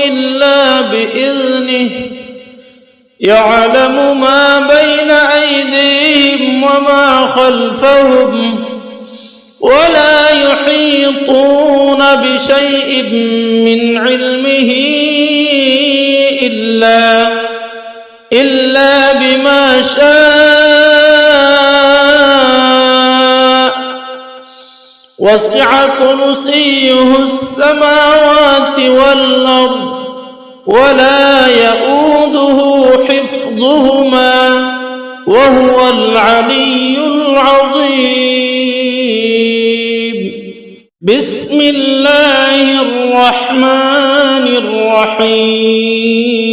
إلا بإذنه يعلم ما بين أيديهم وما خلفهم ولا يحيطون بشيء من علمه إلا بما شاء وسع كرسيه السماوات والأرض ولا يؤوده حفظهما وهو العلي العظيم. بسم الله الرحمن الرحيم.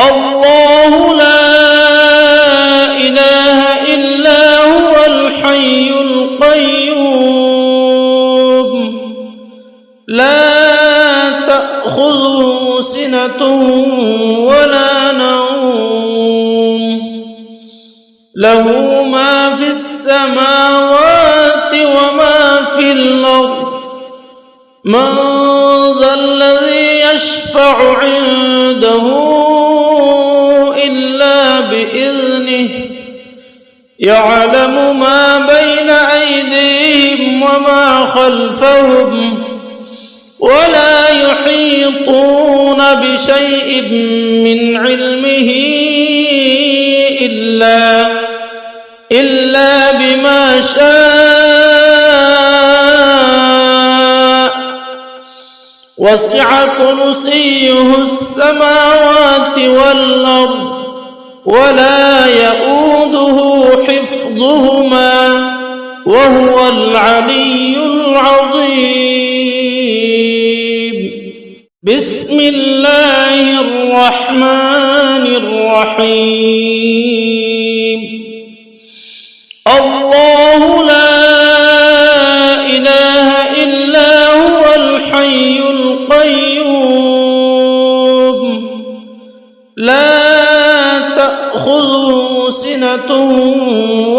الله لا إله إلا هو الحي القيوم لا تأخذه سنة ولا نوم له ما في السماوات وما في الأرض من ذا الذي يشفع عنده إلا بإذنه يعلم ما بين أيديهم وما خلفهم ولا يحيطون بشيء من علمه إلا بما شاء وسع كرسيه السماوات والأرض ولا يؤوده حفظهما وهو العلي العظيم. بسم الله الرحمن الرحيم. الله لا إله إلا هو الحي القيوم لا تأخذه سنة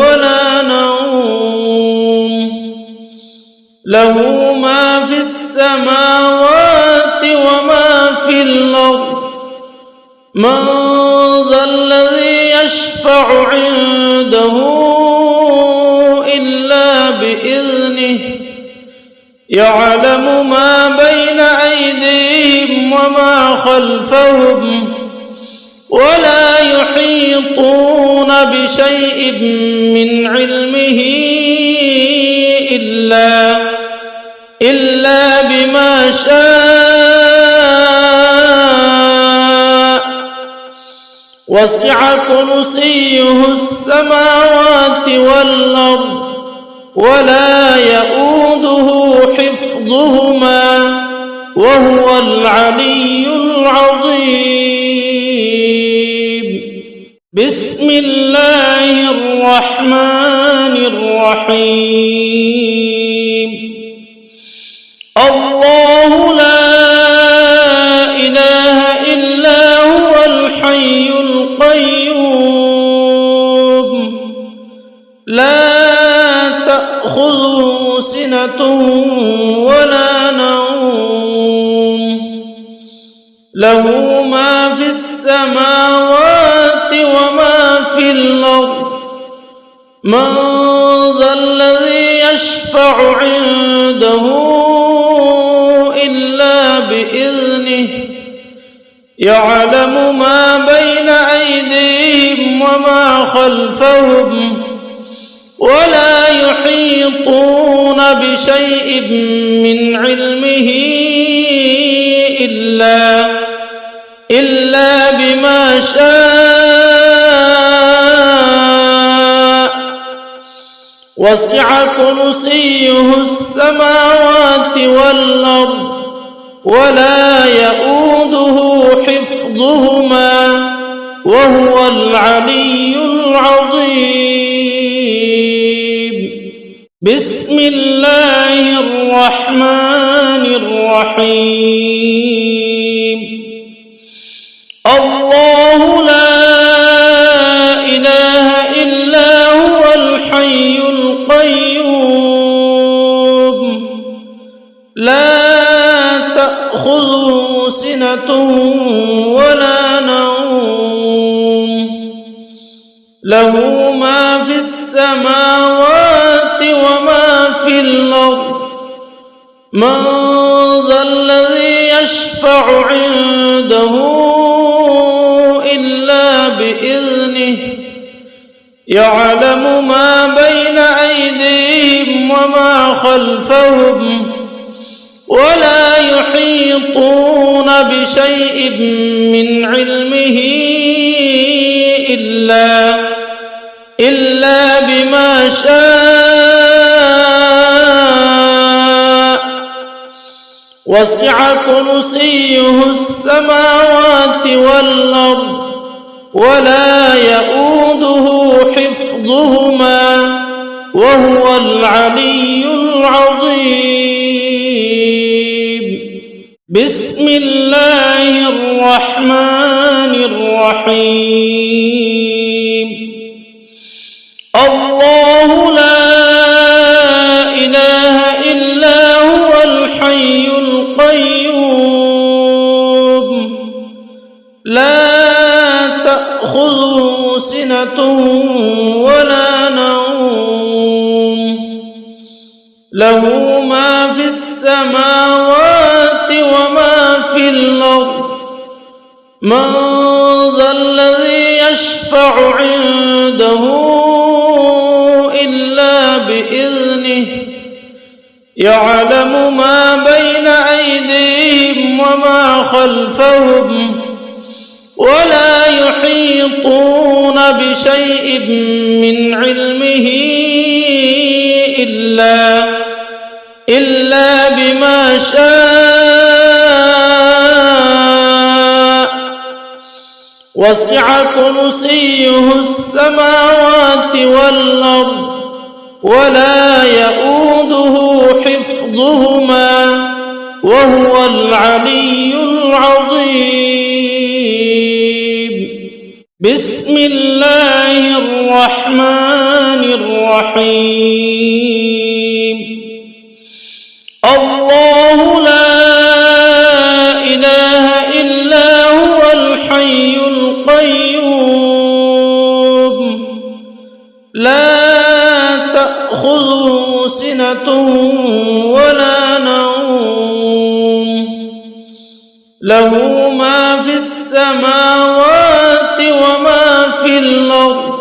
ولا نوم له ما في السماوات وما في الأرض من ذا الذي يشفع عنده إلا بإذنه يعلم ما بين أيديهم وما خلفهم ولا يحيطون بشيء من علمه إلا بما شاء وسع كرسيه السماوات والأرض ولا يؤوده حفظهما وهو العلي العظيم. بسم الله الرحمن الرحيم. الله لا إله إلا هو الحي القيوم لا تأخذه سنة ولا نوم له ما في السماوات وما في الأرض من ذا الذي يشفع عنده إلا بإذنه يعلم ما بين أيديهم وما خلفهم ولا يحيطون بشيء من علمه إلا بما شاء وسع كرسيه السماوات والأرض ولا يؤوده حفظهما وهو العلي العظيم. بسم الله الرحمن الرحيم. الله لا إله إلا هو الحي القيوم لا تأخذه سنة ولا نوم له ما في السماوات وما في الأرض من ذا الذي يشفع عنده إلا بإذنه يعلم ما بين أيديهم وما خلفهم ولا يحيطون بشيء من علمه إلا بما شاء وسع كرسيه السماوات والأرض ولا يؤوده حفظهما وهو العلي العظيم. بسم الله الرحمن الرحيم. الله لا إله إلا هو الحي القيوم لا تأخذه سنة ولا نوم له ما في السماوات وما في الأرض من ذا الذي يشفع عنده إلا بإذنه يعلم ما بين أيديهم وما خلفهم ولا يحيطون بشيء من علمه إلا بما شاء وسع كرسيه السماوات والأرض ولا يؤوده حفظهما وهو العلي العظيم. بسم الله الرحمن الرحيم. الله لا إله إلا هو الحي القيوم لا تأخذه سنة ولا نوم له ما في السماوات وما في الأرض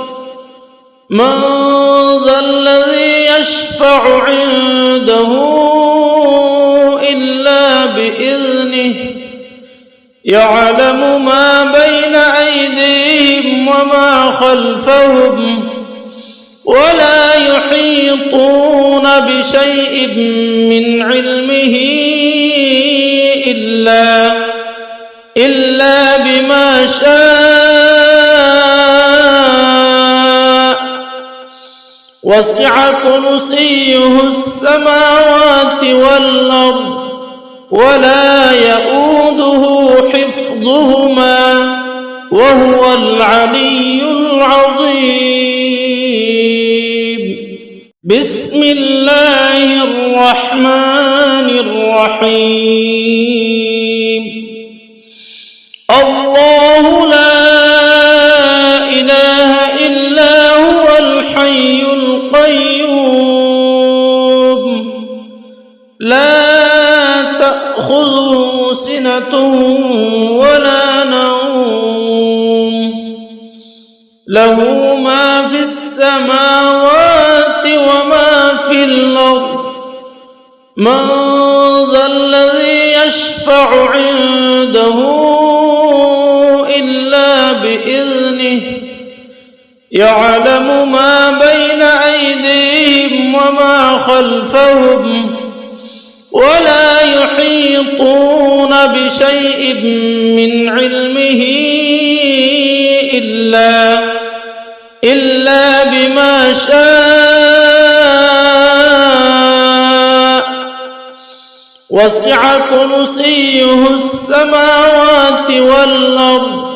من ذا الذي يشفع عنده إلا بإذنه يعلم ما بين أيديهم وما خلفهم ولا يحيطون بشيء من علمه إلا بما شاء وسع كرسيه السماوات والأرض ولا يؤوده حفظهما وهو العلي العظيم. بسم الله الرحمن الرحيم. سنة ولا نوم له ما في السماوات وما في الأرض من ذا الذي يشفع عنده إلا بإذنه يعلم ما بين أيديهم وما خلفهم ولا يحيطون بشيء من علمه إلا بما شاء وسع كرسيه السماوات والأرض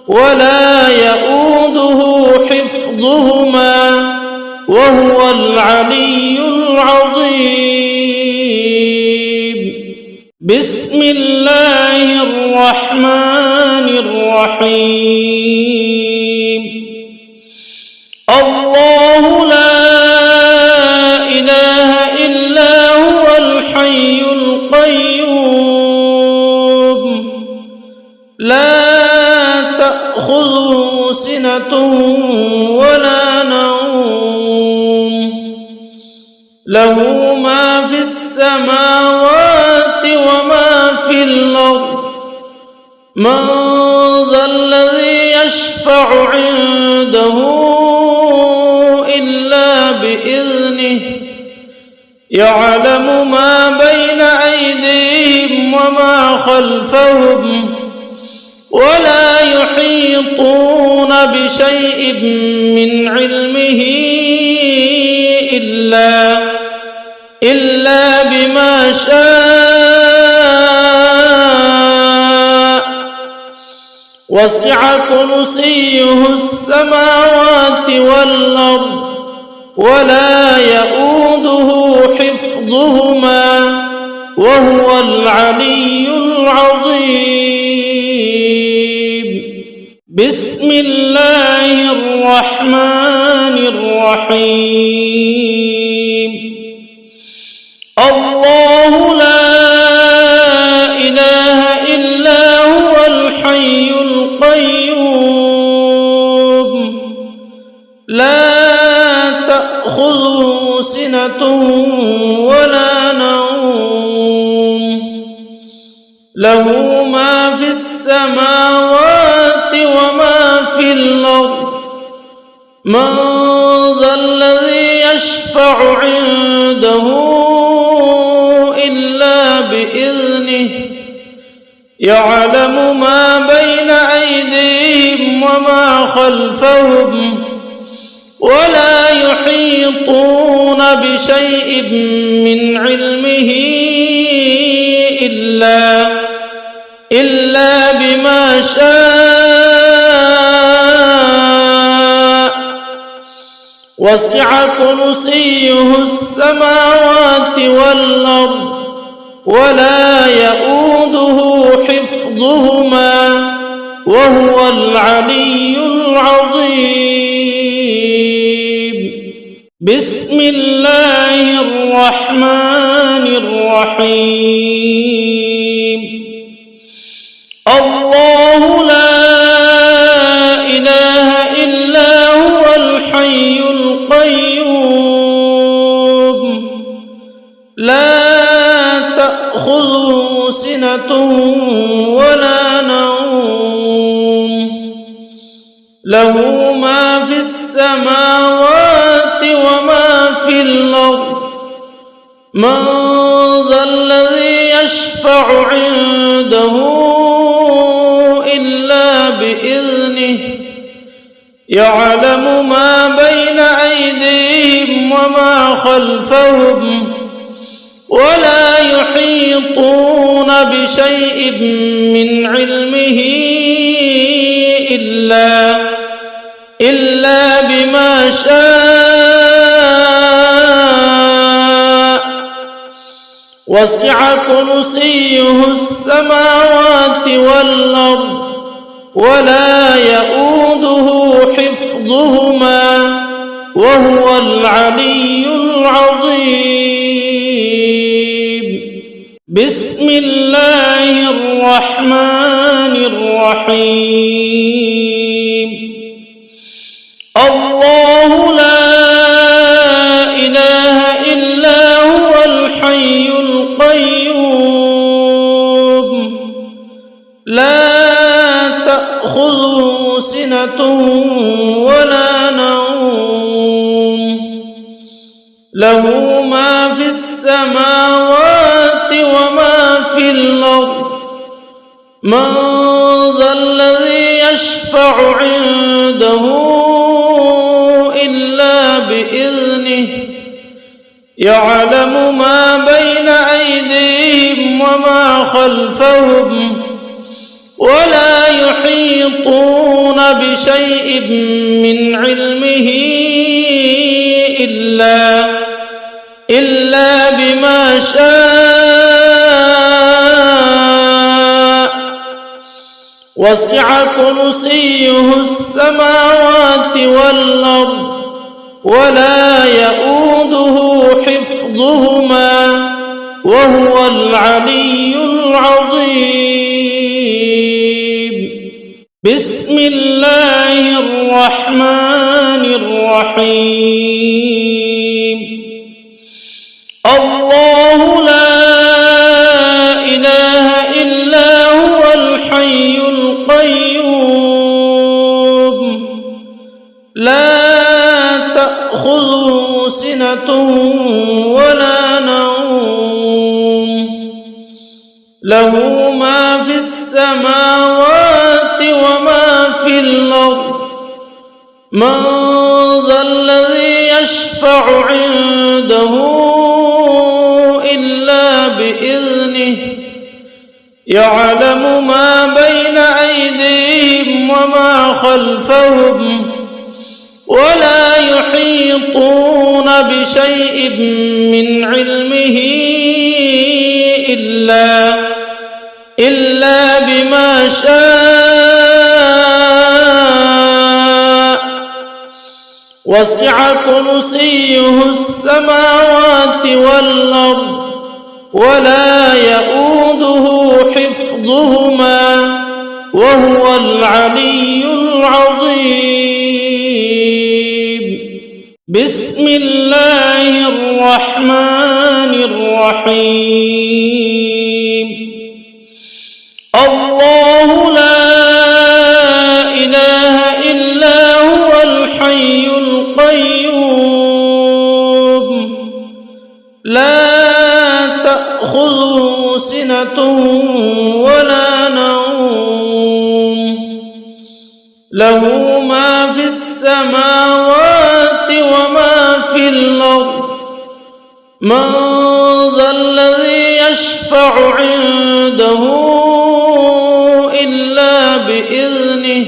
ولا يؤوده حفظهما وهو العلي العظيم. بسم الله الرحمن الرحيم. الله لا إله إلا هو الحي القيوم لا تأخذه سنة ولا نوم له ما في السماوات وما في الأرض من ذا الذي يشفع عنده إلا بإذنه يعلم ما بين أيديهم وما خلفهم ولا يحيطون بشيء من علمه إلا بما شاء وسع كرسيه السماوات والأرض ولا يؤوده حفظهما وهو العلي العظيم. بسم الله الرحمن الرحيم. الله لا إله إلا هو الحي القيوم لا تأخذه سنة ولا نوم له ما في السماوات وما في الأرض من ذا الذي يشفع عنده إلا بإذنه يعلم ما بين أيديهم وما خلفهم ولا يحيطون بشيء من علمه إلا بما شاء وسع كرسيه السماوات والأرض ولا يؤوده حفظهما وهو العلي العظيم. بسم الله الرحمن الرحيم. الله لا إله إلا هو الحي القيوم لا تأخذه سنة ولا نوم له ما في السماوات وما في الأرض من ذا الذي يشفع عنده إلا بإذنه يعلم ما بين أيديهم وما خلفهم ولا يحيطون بشيء من علمه إلا بما شاء وسع كرسيه السماوات والأرض ولا يؤوده حفظهما وهو العلي العظيم. بسم الله الرحمن الرحيم الله لا إله إلا هو الحي القيوم لا تأخذه سنة ولا نوم له ما في السماوات وما في الأرض من ذا الذي يشفع عنده إلا بإذنه يعلم ما بين أيديهم وما خلفهم ولا يحيطون بشيء من علمه إلا بما شاء وسع كرسيه السماوات والأرض ولا يؤوده حفظهما وهو العلي العظيم بسم الله الرحمن الرحيم الله لا إله إلا هو الحي القيوم لا تأخذه سنة ولا نوم له ما في السماوات وما في الأرض من ذا الذي يشفع عنده إلا بإذنه يعلم ما بين أيديهم وما خلفهم ولا يحيطون بشيء من علمه إلا بما شاء وسع كرسيه السماوات والأرض ولا يؤوده حفظهما وهو العلي العظيم بسم الله الرحمن الرحيم الله لا إله إلا هو الحي القيوم لا تأخذه سنة ولا نوم له ما في السماوات وما في الأرض من ذا الذي يشفع عنده إلا بإذنه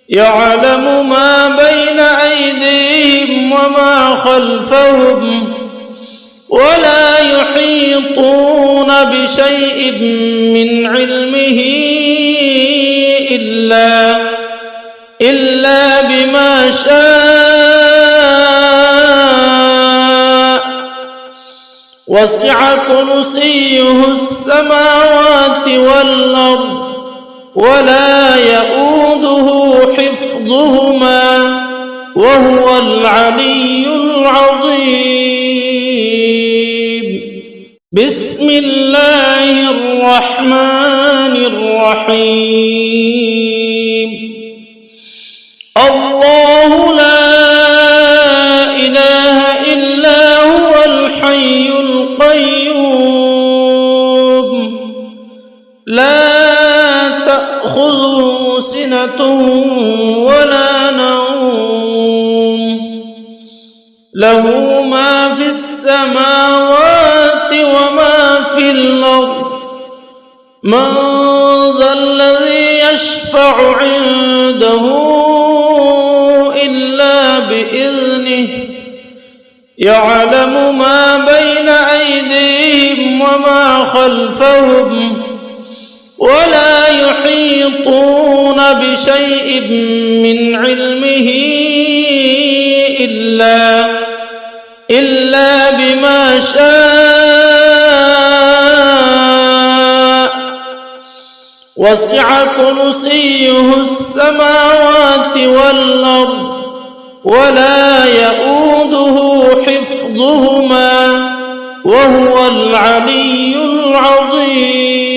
يعلم ما بين أيديهم وما خلفهم ولا يحيطون بشيء من علمه إلا بما شاء وسع كرسيه السماوات والأرض ولا يؤوده حفظهما وهو العلي العظيم بسم الله الرحمن الرحيم الله لا إله إلا هو الحي القيوم لا تأخذه سنة ولا نوم له ما في السماوات وما في الأرض من ذا الذي يشفع عنده إلا بإذنه يعلم ما بين أيديهم وما خلفهم ولا يحيطون بشيء من علمه إلا بما شاء وسع كرسيه السماوات والأرض ولا يؤوده حفظهما وهو العلي العظيم.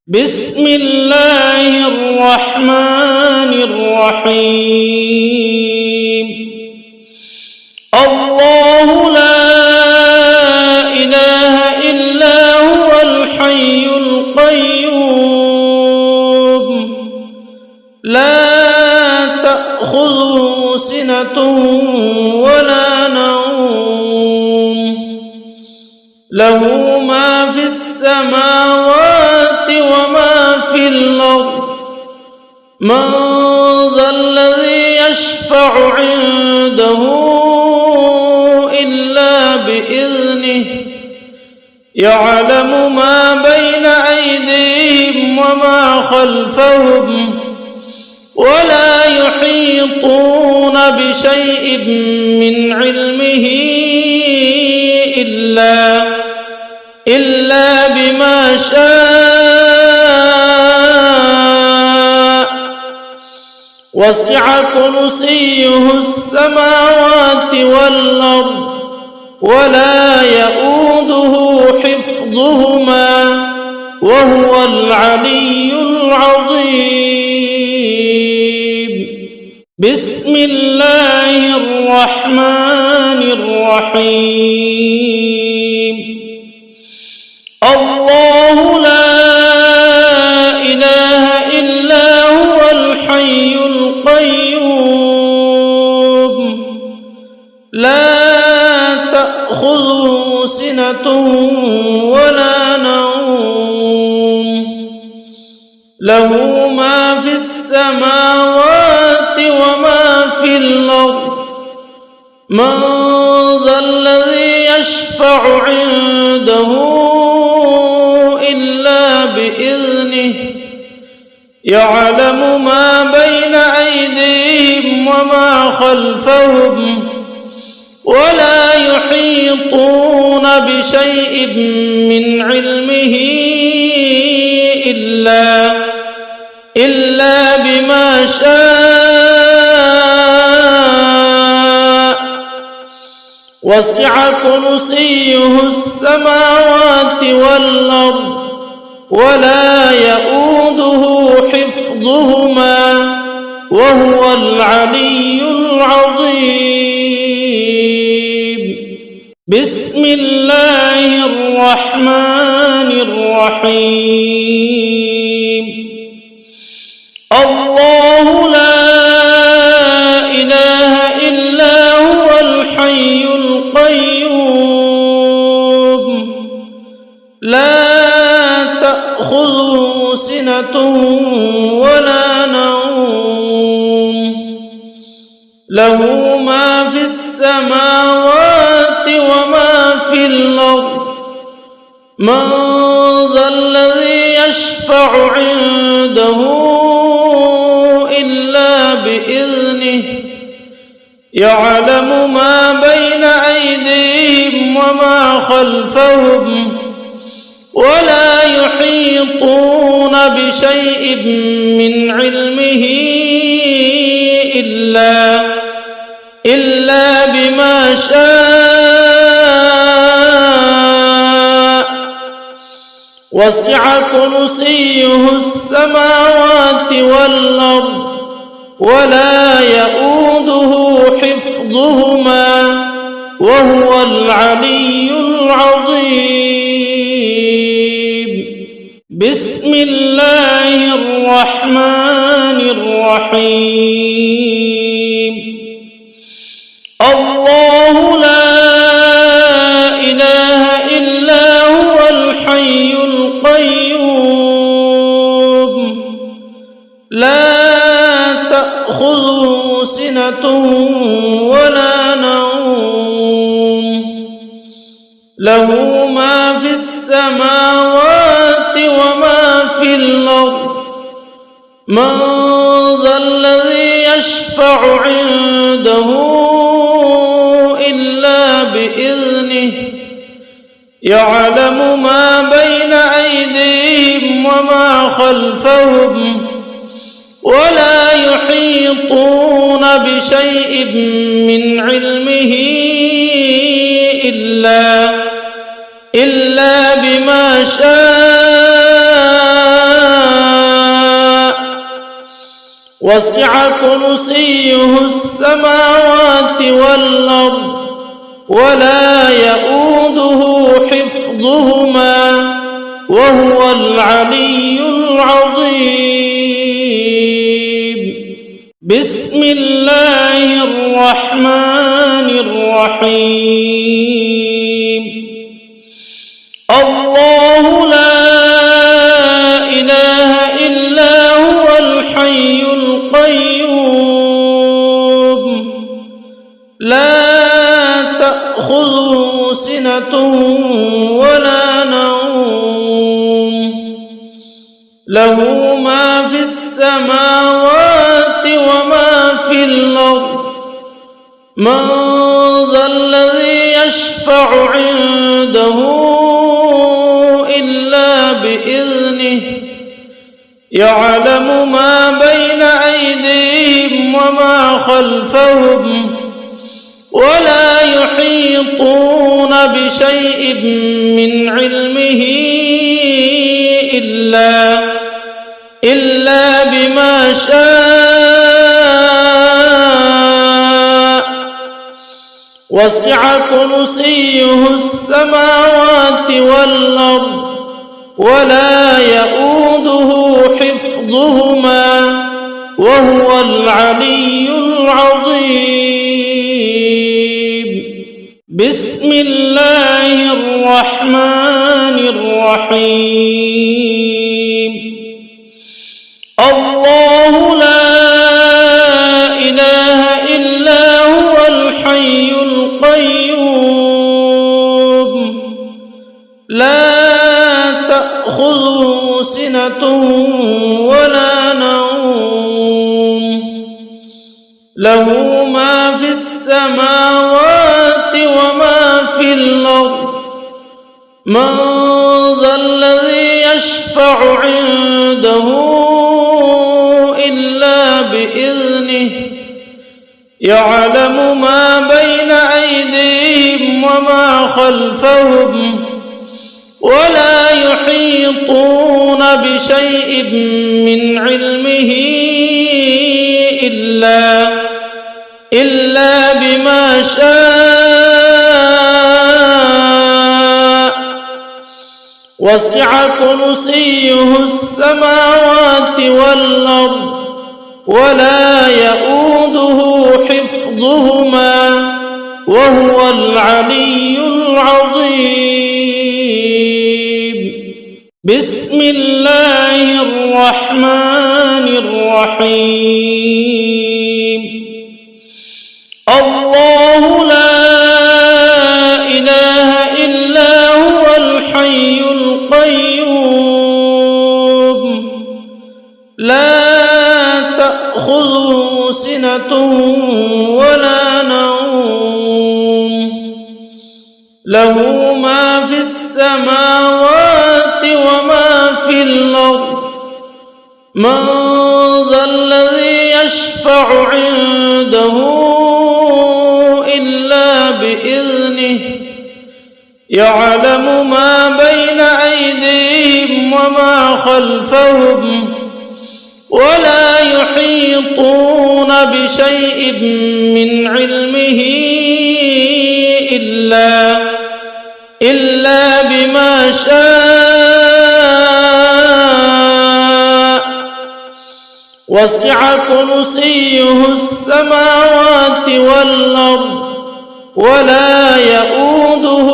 بسم الله الرحمن الرحيم. الله لا إله إلا هو الحي القيوم لا تأخذه سنة ولا نوم له ما في السماوات وما في الأرض من ذا الذي يشفع عنده إلا بإذنه يعلم ما بين أيديهم وما خلفهم ولا يحيطون بشيء من علمه إلا بما شاء وسع كرسيه السماوات والأرض ولا يؤوده حفظهما وهو العلي العظيم. بسم الله الرحمن الرحيم. الله لا إله إلا هو الحي القيوم لا تأخذه سنة ولا نوم له ما في السماوات وما في الأرض من ذا الذي يشفع عنده إلا بإذنه يعلم ما بين أيديهم وما خلفهم ولا يحيطون بشيء من علمه إلا بما شاء وسع كرسيه السماوات والأرض ولا يؤوده حفظهما وهو العلي العظيم. بسم الله الرحمن الرحيم. الله لا إله إلا هو الحي القيوم لا تأخذه سنة ولا نوم له ما في السماوات وما في الأرض من ذا الذي يشفع عنده إلا بإذنه يعلم ما بين أيديهم وما خلفهم ولا يحيطون بشيء من علمه إلا بما شاء وسع كرسيه السماوات والأرض ولا يؤوده حفظهما وهو العلي العظيم. بسم الله الرحمن الرحيم. الله لا إله إلا هو الحي القيوم لا تأخذه سنة ولا نوم له ما في السماوات وما في الأرض من ذا الذي يشفع عنده إلا بإذنه يعلم ما بين أيديهم وما خلفهم ولا يحيطون بشيء من علمه إلا بما شاء وسع كرسيه السماوات والأرض ولا يؤوده حفظهما وهو العلي العظيم. بسم الله الرحمن الرحيم. الله لا إله إلا هو الحي القيوم لا تأخذه سنة ولا نوم له ما في السماوات وما في الأرض من ذا الذي يشفع عنده إلا بإذنه يعلم ما بين أيديهم وما خلفهم ولا يحيطون بشيء من علمه إلا بما شاء وسع كرسيه السماوات والأرض ولا يؤوده حفظهما وهو العلي العظيم. بسم الله الرحمن الرحيم. الله لا إله إلا هو الحي القيوم لا تأخذه سنة ولا نوم له ما في السماوات وما في الأرض من ذا الذي يشفع عنده إلا بإذنه يعلم ما بين أيديهم وما خلفهم ولا يحيطون بشيء من علمه إلا بما شاء وسع كرسيه السماوات والأرض ولا يؤوده حفظهما وهو العلي العظيم. بسم الله الرحمن الرحيم. الله لا إله إلا هو الحي القيوم لا تأخذه سنة ولا نوم له ما في السماوات وما في الأرض من ذا الذي يشفع عنده إلا بإذنه يعلم ما بين أيديهم وما خلفهم ولا يحيطون بشيء من علمه إلا بما شاء وسع كرسيه السماوات والأرض ولا يؤوده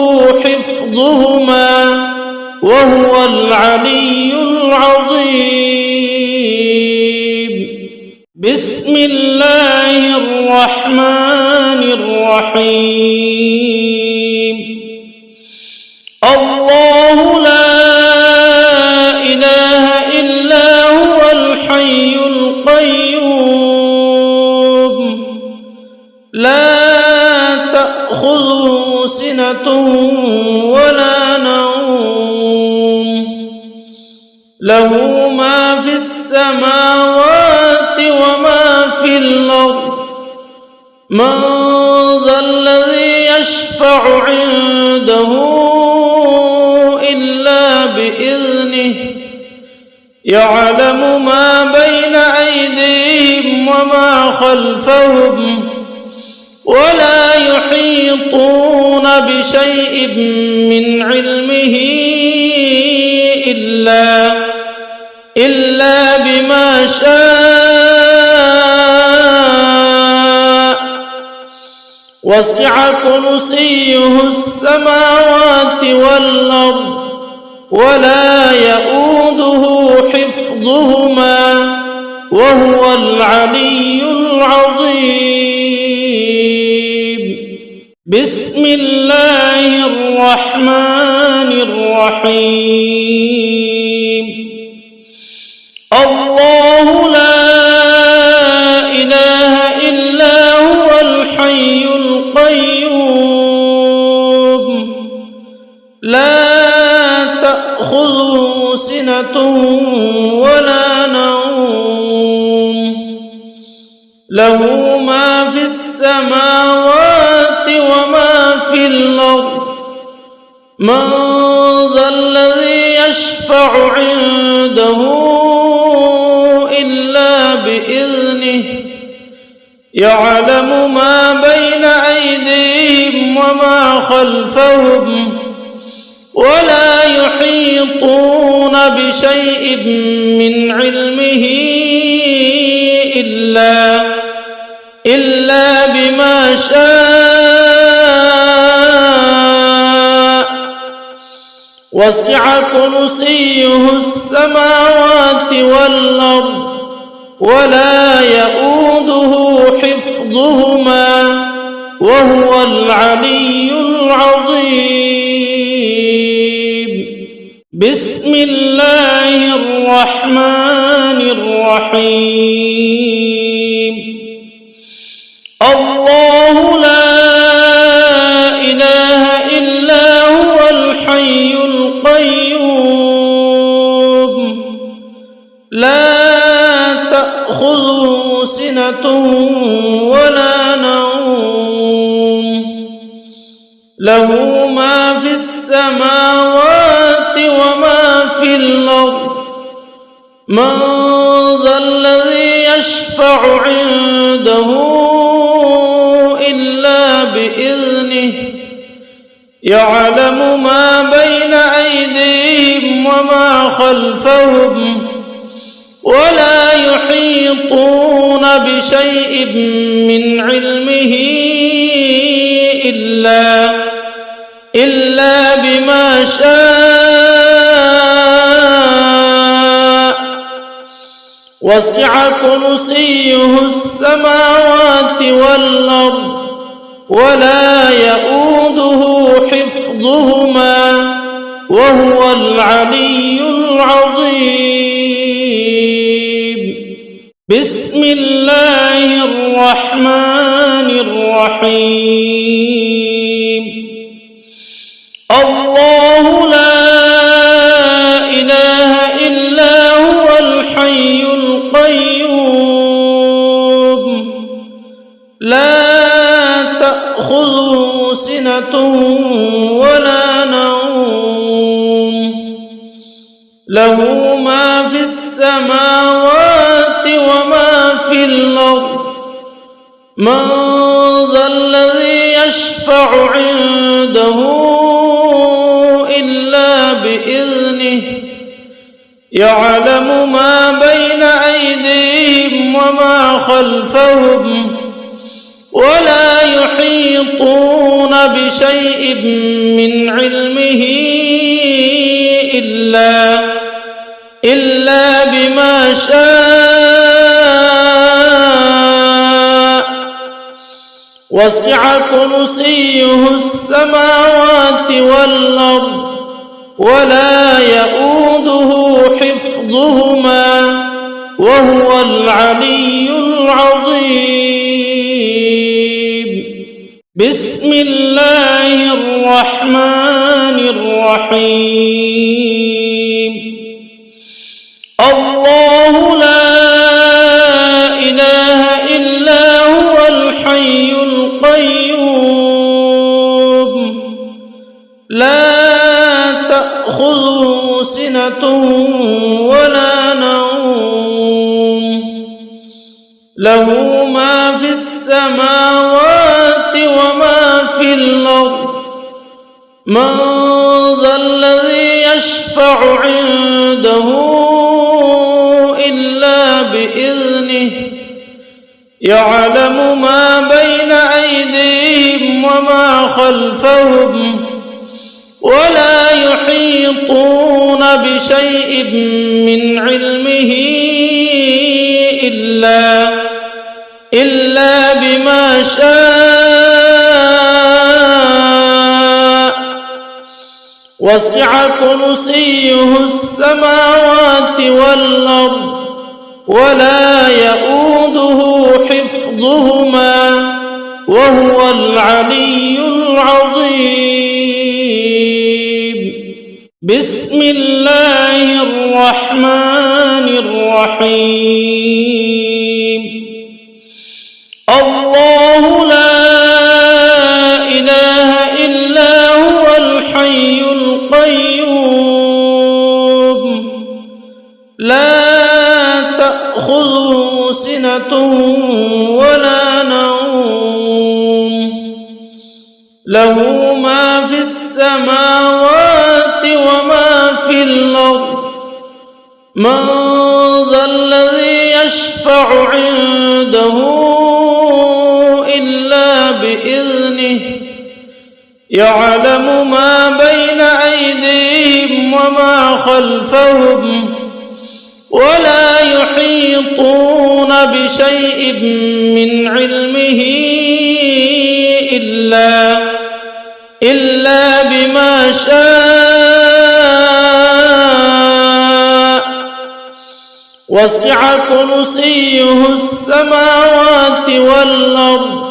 حفظهما وهو العلي العظيم. بسم الله الرحمن الرحيم. الله لا إله إلا هو الحي القيوم لا تأخذه سنة ولا نوم له ما في السماوات وما في الأرض من ذا الذي يشفع عنده إلا بإذنه يعلم ما بين أيديهم وما خلفهم ولا يحيطون بشيء من علمه إلا بما شاء وسع كرسيه السماوات والأرض ولا يؤوده حفظهما وهو العلي العظيم. بسم الله الرحمن الرحيم. الله لا إله إلا هو الحي القيوم لا تأخذه سنة ولا نوم له ما في السماوات وما في الأرض من ذا الذي يشفع عنده إلا بإذنه يعلم ما بين أيديهم وما خلفهم ولا يحيطون بشيء من علمه إلا بما شاء وسع كرسيه السماوات والأرض ولا يؤوده حفظهما وهو العلي العظيم. بسم الله الرحمن الرحيم. الله لا إله إلا هو الحي القيوم لا تأخذه سنة ولا نوم له ما في السماوات وما في الأرض من ذا الذي يشفع عنده إلا بإذنه يعلم ما بين أيديهم وما خلفهم ولا يحيطون بشيء من علمه إلا بما شاء وسع كرسيه السماوات والأرض ولا يؤوده حفظهما وهو العلي العظيم. بسم الله الرحمن الرحيم. الله لا إله إلا هو الحي القيوم لا تأخذه سنة ولا نوم له ما في السماوات وما في الأرض من ذا الذي يشفع عنده إلا بإذنه يعلم ما بين أيديهم وما خلفهم ولا يحيطون بشيء من علمه إلا بما شاء وسع كرسيه السماوات والأرض ولا يؤوده حفظهما وهو العلي العظيم. بسم الله الرحمن الرحيم. الله لا إله إلا هو الحي القيوم لا تأخذه سنة ولا نوم له ما في السماوات وما في الأرض من ذا الذي يشفع عنده إلا بإذنه يعلم ما بين أيديهم وما خلفهم ولا يحيطون بشيء من علمه إلا بما شاء وسع كرسيه السماوات والأرض ولا يؤوده حفظهما وهو العلي العظيم بسم الله الرحمن الرحيم الله لا إله إلا هو الحي القيوم لا تأخذه سنة ولا نوم له ما في السماوات وما في الأرض من ذا الذي يشفع عنده إلا بإذنه يعلم ما بين أيديهم وما خلفهم ولا يحيطون بشيء من علمه إلا بما شاء وسع كرسيه السماوات والأرض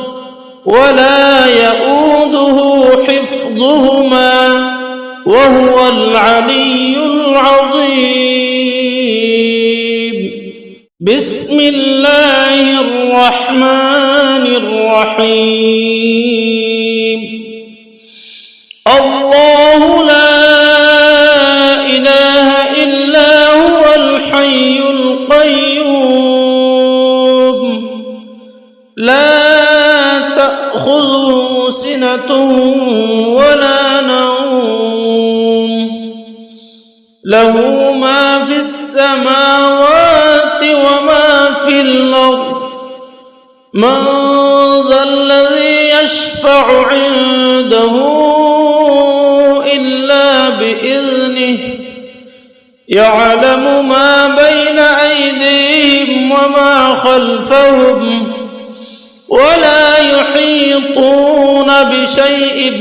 ولا يؤوده حفظهما وهو العلي العظيم بسم الله الرحمن الرحيم الله لا إله إلا هو الحي القيوم لا تأخذه سنة ولا نوم له ما في السماوات وما في الأرض من ذا الذي يشفع عنده إلا بإذنه يعلم ما بين أيديهم وما خلفهم ولا يحيطون بشيء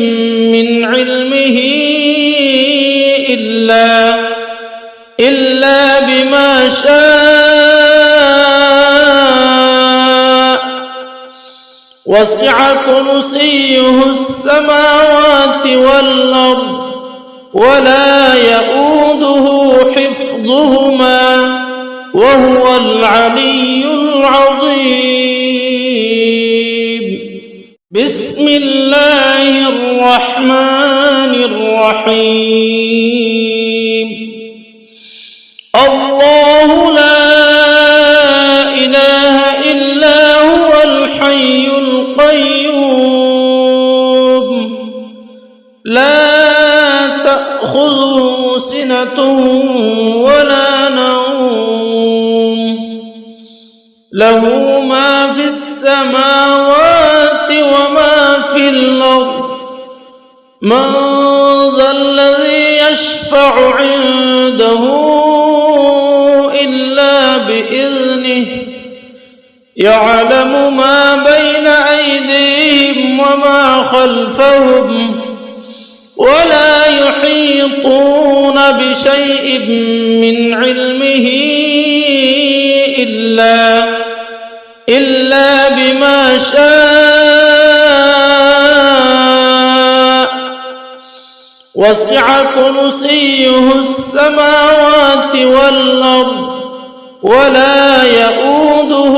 من علمه إلا بما شاء وسع كرسيه السماوات والأرض ولا يؤوده حفظهما وهو العلي العظيم بسم الله الرحمن الرحيم الله لا إله إلا هو الحي القيوم لا تأخذه سنة ولا نوم له ما في السماوات وما في الأرض من ذا الذي يشفع عنده إلا بإذنه يعلم ما بين أيديهم وما خلفهم ولا يحيطون بشيء من علمه إلا بما شاء وسع كرسيه السماوات والأرض ولا يؤوده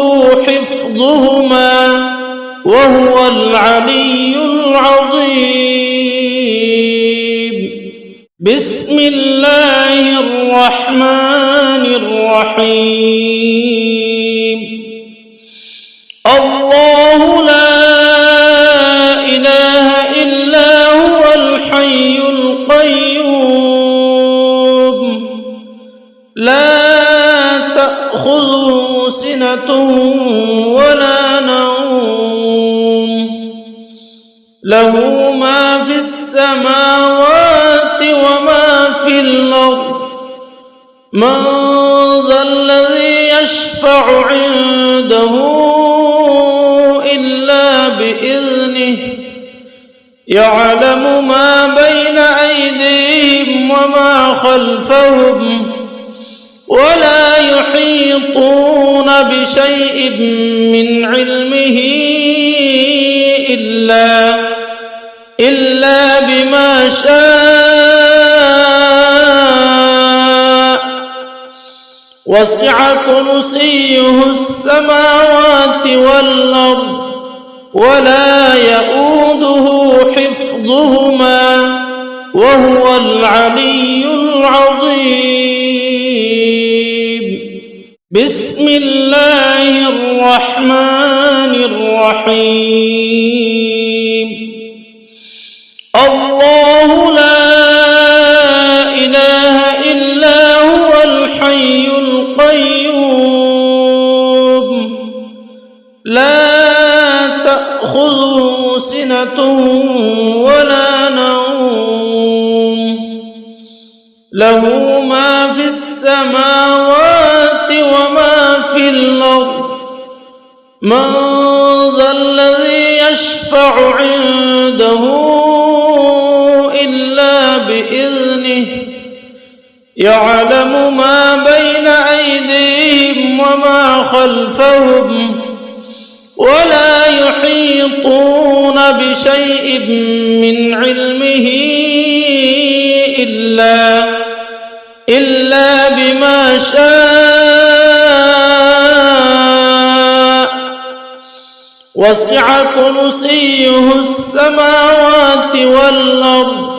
حفظهما وهو العلي العظيم. بسم الله الرحمن الرحيم. الله لا إله إلا هو الحي القيوم لا تأخذه سنة ولا نوم له ما في السماوات وما في الأرض من ذا الذي يشفع عنده إلا بإذنه يعلم ما بين أيديهم وما خلفهم ولا يحيطون بشيء من علمه إلا بما شاء وسع كرسيه السماوات والأرض ولا يؤوده حفظهما وهو العلي العظيم. بسم الله الرحمن الرحيم. الله لا إله إلا هو الحي القيوم لا تأخذه سنة ولا نوم له ما في السماوات وما في الأرض من ذا الذي يشفع عنده إلا بإذنه يعلم ما بين أيديهم وما خلفهم ولا يحيطون بشيء من علمه إلا بما شاء وسع كرسيه السماوات والأرض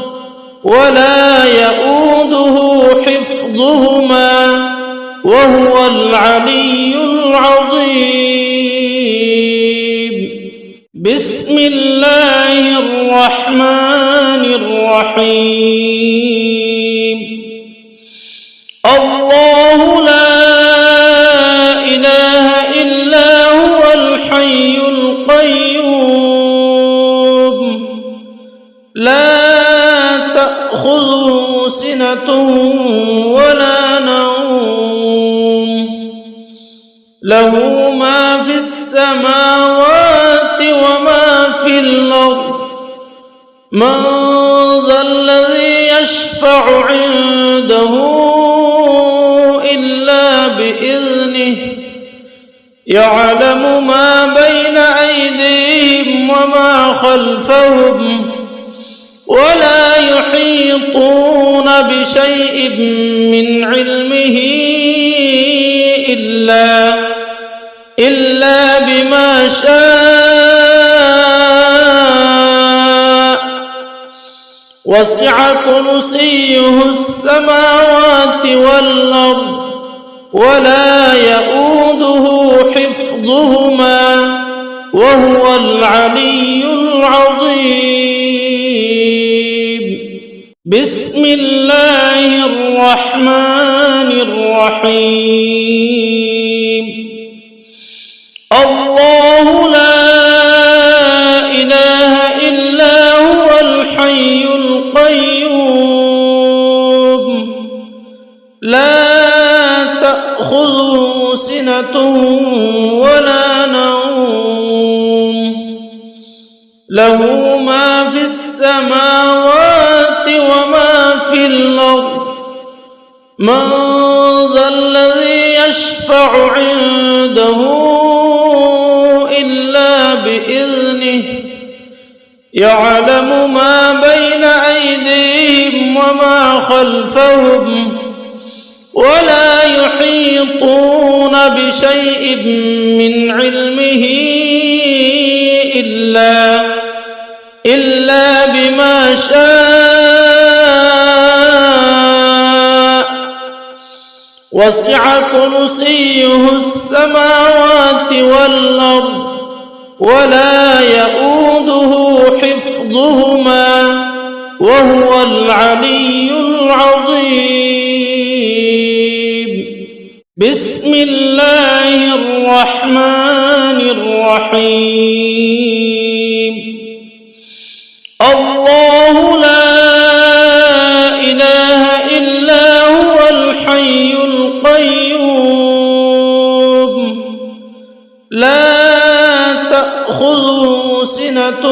ولا يؤوده حفظهما وهو العلي العظيم. بسم الله الرحمن الرحيم. الله لا إله إلا هو الحي القيوم لا تأخذه سنة ولا نوم له ما في السماوات وما في الأرض من ذا الذي يشفع عنده إلا بإذنه يعلم ما بين أيديهم وما خلفهم ولا يحيطون بشيء من علمه إلا بما شاء وسع كرسيه السماوات والأرض ولا يؤوده حفظهما وهو العلي العظيم. بسم الله الرحمن الرحيم. الله لا إله إلا هو الحي القيوم لا تأخذه سنة ولا نوم له ما في السماوات وما في الأرض من ذا الذي يشفع عنده إلا بإذنه يعلم ما بين أيديهم وما خلفهم ولا يحيطون بشيء من علمه إلا بما شاء وسع كرسيه السماوات والأرض ولا يؤوده حفظهما وهو العلي العظيم. بسم الله الرحمن الرحيم. الله لا إله إلا هو الحي القيوم لا تأخذه سنة